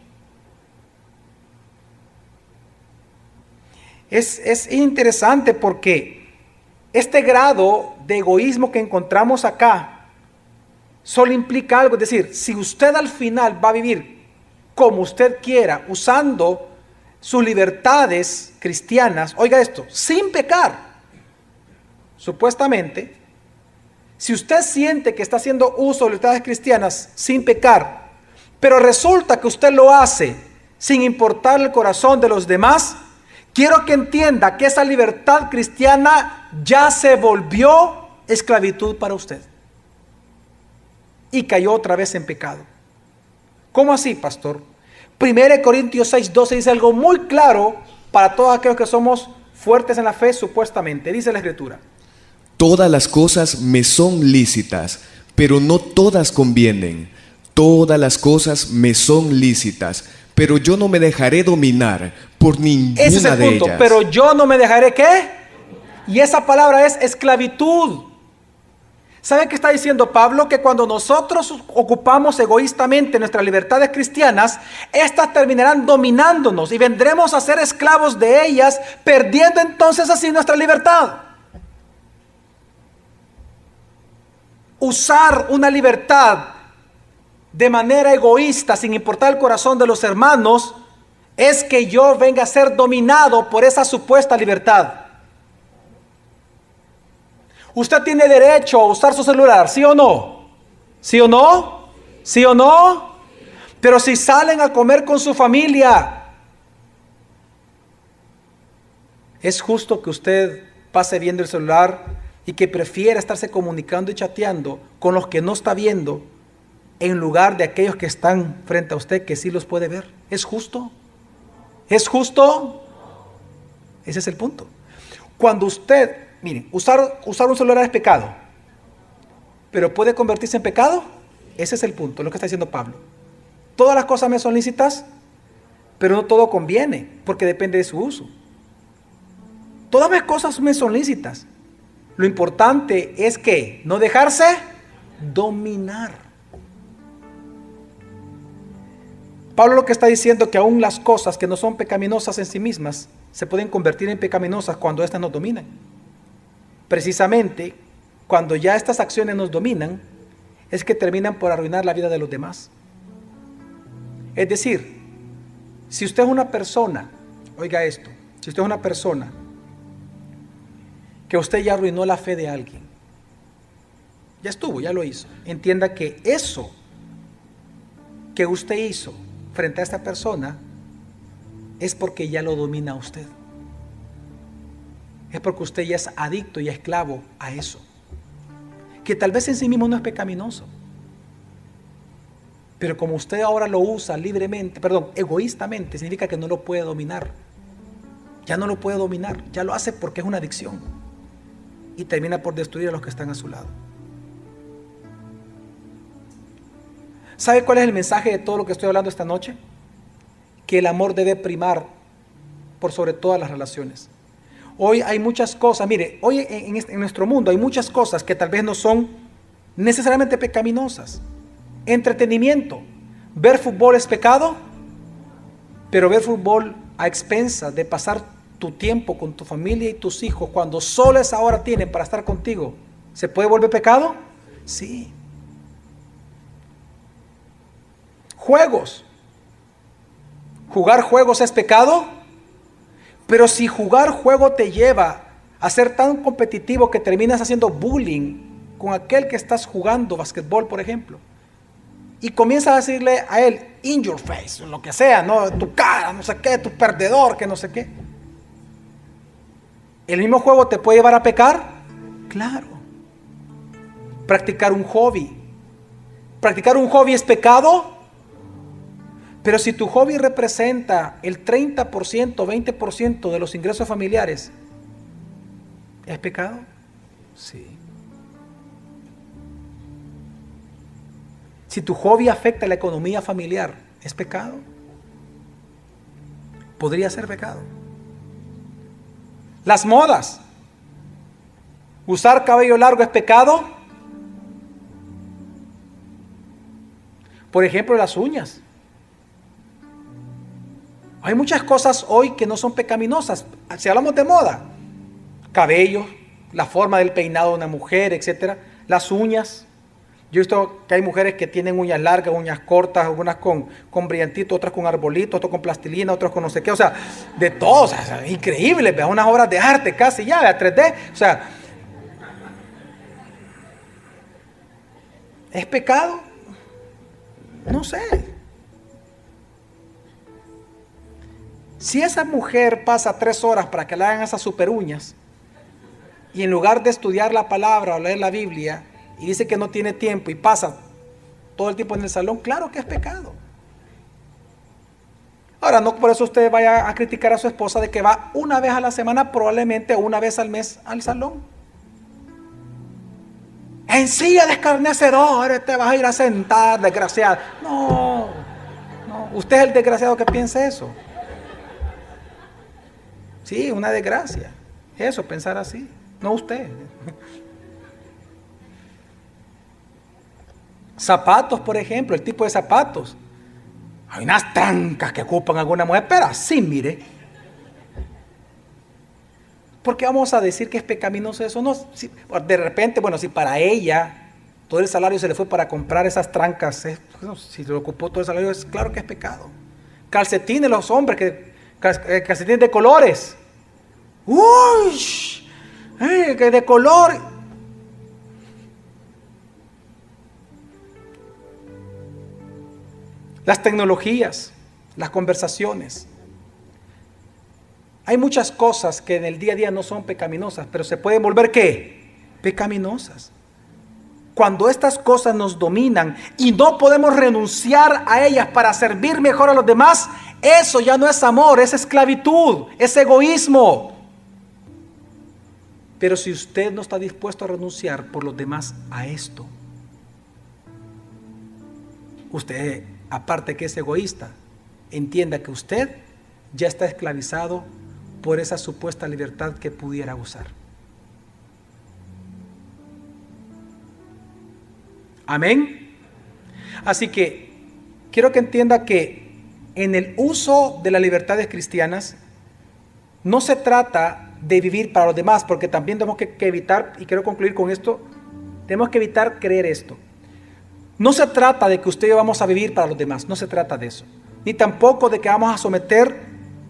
Es interesante porque este grado de egoísmo que encontramos acá solo implica algo. Es decir, si usted al final va a vivir como usted quiera, usando sus libertades cristianas, oiga esto, sin pecar, supuestamente, si usted siente que está haciendo uso de libertades cristianas sin pecar, pero resulta que usted lo hace sin importar el corazón de los demás, quiero que entienda que esa libertad cristiana ya se volvió esclavitud para usted y cayó otra vez en pecado. ¿Cómo así, pastor? 1 Corintios 6:12 dice algo muy claro para todos aquellos que somos fuertes en la fe, supuestamente. Dice la Escritura: todas las cosas me son lícitas, pero no todas convienen. Todas las cosas me son lícitas, pero yo no me dejaré dominar por ninguna de ellas. Ese es el punto, pero yo no me dejaré, ¿qué? Y esa palabra es esclavitud. ¿Sabe qué está diciendo Pablo? Que cuando nosotros ocupamos egoístamente nuestras libertades cristianas, estas terminarán dominándonos y vendremos a ser esclavos de ellas, perdiendo entonces así nuestra libertad. Usar una libertad de manera egoísta, sin importar el corazón de los hermanos, es que yo venga a ser dominado por esa supuesta libertad. Usted tiene derecho a usar su celular, ¿sí o no? ¿Sí o no? ¿Sí o no? Pero si salen a comer con su familia, ¿es justo que usted pase viendo el celular y que prefiera estarse comunicando y chateando con los que no está viendo en lugar de aquellos que están frente a usted que sí los puede ver. ¿Es justo? ¿Es justo? Ese es el punto. Cuando usted, miren, usar un celular es pecado, pero puede convertirse en pecado. Ese es el punto, lo que está diciendo Pablo. Todas las cosas me son lícitas, pero no todo conviene, porque depende de su uso. Todas las cosas me son lícitas. Lo importante es que no dejarse dominar. Pablo lo que está diciendo es que aún las cosas que no son pecaminosas en sí mismas se pueden convertir en pecaminosas cuando éstas nos dominan. Precisamente cuando ya estas acciones nos dominan, es que terminan por arruinar la vida de los demás. Es decir, si usted es una persona, oiga esto, si usted es una persona que usted ya arruinó la fe de alguien, ya estuvo, ya lo hizo, entienda que eso que usted hizo frente a esta persona es porque ya lo domina a usted. Es porque usted ya es adicto y esclavo a eso, que tal vez en sí mismo no es pecaminoso, pero como usted ahora lo usa libremente, egoístamente, significa que no lo puede dominar. Ya no lo puede dominar, ya lo hace porque es una adicción y termina por destruir a los que están a su lado. ¿Sabe cuál es el mensaje de todo lo que estoy hablando esta noche? Que el amor debe primar por sobre todas las relaciones. Hoy hay muchas cosas, mire, hoy en nuestro mundo hay muchas cosas que tal vez no son necesariamente pecaminosas. Entretenimiento, ver fútbol es pecado, pero ver fútbol a expensas de pasar tu tiempo con tu familia y tus hijos cuando solo esa hora tienen para estar contigo, ¿se puede volver pecado? Sí. Juegos. ¿Jugar juegos es pecado? Pero si jugar juego te lleva a ser tan competitivo que terminas haciendo bullying con aquel que estás jugando basquetbol, por ejemplo, y comienzas a decirle a él, in your face, lo que sea, ¿no? Tu cara, no sé qué, tu perdedor, que no sé qué. ¿El mismo juego te puede llevar a pecar? Claro. Practicar un hobby. ¿Practicar un hobby es pecado? Pero si tu hobby representa el 30%, 20% de los ingresos familiares, ¿es pecado? Sí. Si tu hobby afecta la economía familiar, ¿es pecado? Podría ser pecado. Las modas. ¿Usar cabello largo es pecado? Por ejemplo, las uñas. Hay muchas cosas hoy que no son pecaminosas. Si hablamos de moda, cabello, la forma del peinado de una mujer, etcétera, las uñas. Yo he visto que hay mujeres que tienen uñas largas, uñas cortas, algunas con brillantitos, otras con arbolitos, otras con plastilina, otras con no sé qué, o sea, de todo, o sea, increíble, vea, unas obras de arte casi ya, vea, 3D, o sea, ¿es pecado? No sé. Si esa mujer pasa 3 horas para que le hagan esas super uñas, y en lugar de estudiar la palabra o leer la Biblia, y dice que no tiene tiempo y pasa todo el tiempo en el salón, claro que es pecado. Ahora, no por eso usted vaya a criticar a su esposa de que va una vez a la semana, probablemente una vez al mes al salón. En silla de escarnecedores te vas a ir a sentar, desgraciado. No, usted es el desgraciado que piensa eso. Sí, una desgracia. Eso, pensar así, no usted. Zapatos, por ejemplo, el tipo de zapatos. Hay unas trancas que ocupan alguna mujer, pero así, mire. ¿Por qué vamos a decir que es pecaminoso eso? No, si, de repente, bueno, si para ella todo el salario se le fue para comprar esas trancas, si se le ocupó todo el salario, es claro que es pecado. Calcetines, los hombres, calcetines de colores. ¡Uy! Que de color. Las tecnologías, las conversaciones. Hay muchas cosas que en el día a día no son pecaminosas, pero se pueden volver ¿qué? Pecaminosas. Cuando estas cosas nos dominan y no podemos renunciar a ellas para servir mejor a los demás, eso ya no es amor, es esclavitud, es egoísmo. Pero si usted no está dispuesto a renunciar por los demás a esto, usted, aparte que es egoísta, entienda que usted ya está esclavizado por esa supuesta libertad que pudiera gozar. Amén. Así que quiero que entienda que en el uso de las libertades cristianas no se trata de vivir para los demás, porque también tenemos que evitar, y quiero concluir con esto, tenemos que evitar creer esto. No se trata de que usted y yo vamos a vivir para los demás, no se trata de eso. Ni tampoco de que vamos a someter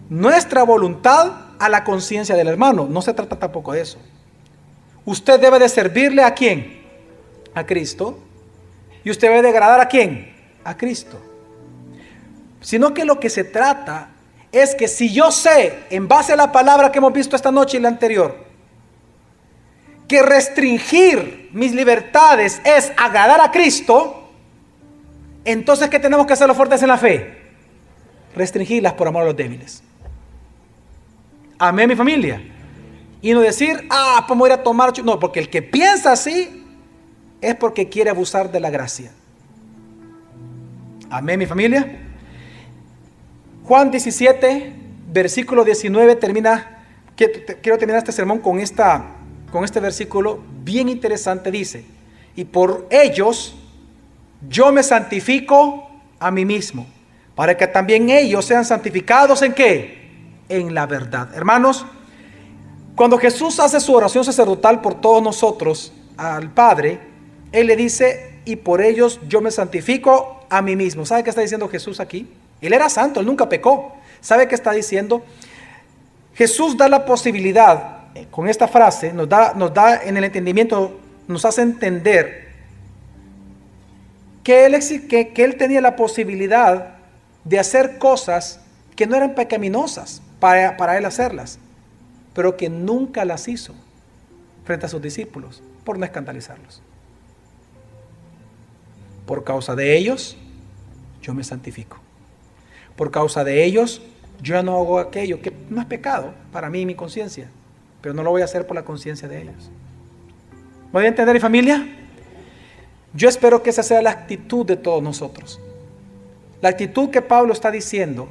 nuestra voluntad a la conciencia del hermano, no se trata tampoco de eso. Usted debe de servirle ¿a quién? A Cristo. Y usted debe de agradar ¿a quién? A Cristo. Sino que lo que se trata es que si yo sé, en base a la palabra que hemos visto esta noche y la anterior, que restringir mis libertades es agradar a Cristo, entonces ¿qué tenemos que hacer los fuertes en la fe? Restringirlas por amor a los débiles. Amén, mi familia. Y no decir, pues me voy a ir a tomar. No, porque el que piensa así es porque quiere abusar de la gracia. Amén, mi familia. Juan 17, versículo 19 termina. Quiero terminar este sermón con este versículo bien interesante. Dice: y por ellos yo me santifico a mí mismo, para que también ellos sean santificados ¿en qué? En la verdad. Hermanos, cuando Jesús hace su oración sacerdotal por todos nosotros al Padre, Él le dice: y por ellos yo me santifico a mí mismo. ¿Sabe qué está diciendo Jesús aquí? Él era santo, Él nunca pecó. ¿Sabe qué está diciendo? Jesús da la posibilidad, con esta frase, nos da en el entendimiento, nos hace entender que Él tenía la posibilidad de hacer cosas que no eran pecaminosas para Él hacerlas, pero que nunca las hizo frente a sus discípulos, por no escandalizarlos. Por causa de ellos, yo me santifico. Por causa de ellos, yo ya no hago aquello que no es pecado para mí y mi conciencia, pero no lo voy a hacer por la conciencia de ellos. ¿Me voy a entender, mi familia? Yo espero que esa sea la actitud de todos nosotros. La actitud que Pablo está diciendo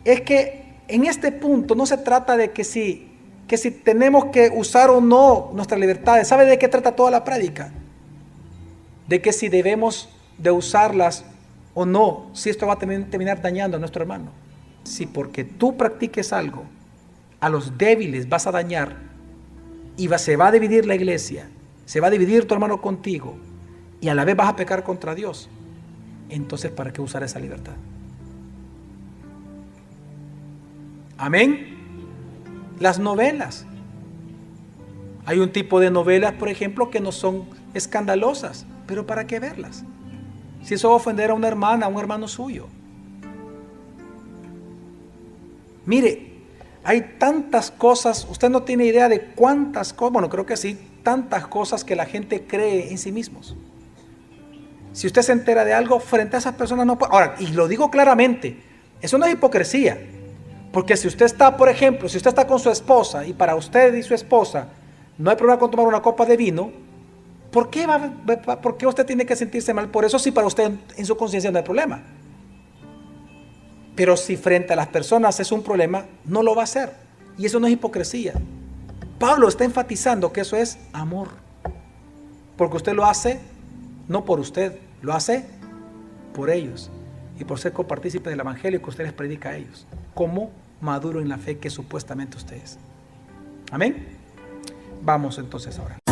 es que en este punto no se trata de que si tenemos que usar o no nuestras libertades. ¿Sabe de qué trata toda la prédica? De que si debemos de usarlas o no, si esto va a terminar dañando a nuestro hermano. Si porque tú practiques algo, a los débiles vas a dañar y se va a dividir la iglesia, se va a dividir tu hermano contigo y a la vez vas a pecar contra Dios, entonces ¿para qué usar esa libertad? Amén. Las novelas. Hay un tipo de novelas, por ejemplo, que no son escandalosas, pero ¿para qué verlas? Si eso va a ofender a una hermana, a un hermano suyo. Mire, hay tantas cosas, usted no tiene idea de cuántas cosas, bueno, creo que sí, tantas cosas que la gente cree en sí mismos. Si usted se entera de algo, frente a esas personas no puede. Ahora, y lo digo claramente, eso no es hipocresía. Porque si usted está, por ejemplo, si usted está con su esposa y para usted y su esposa no hay problema con tomar una copa de vino, ¿por qué usted tiene que sentirse mal por eso si para usted en su conciencia no hay problema? Pero si frente a las personas es un problema, no lo va a hacer. Y eso no es hipocresía. Pablo está enfatizando que eso es amor. Porque usted lo hace no por usted, lo hace por ellos. Y por ser copartícipe del evangelio que usted les predica a ellos. Como maduro en la fe que supuestamente usted es. Amén. Vamos entonces ahora.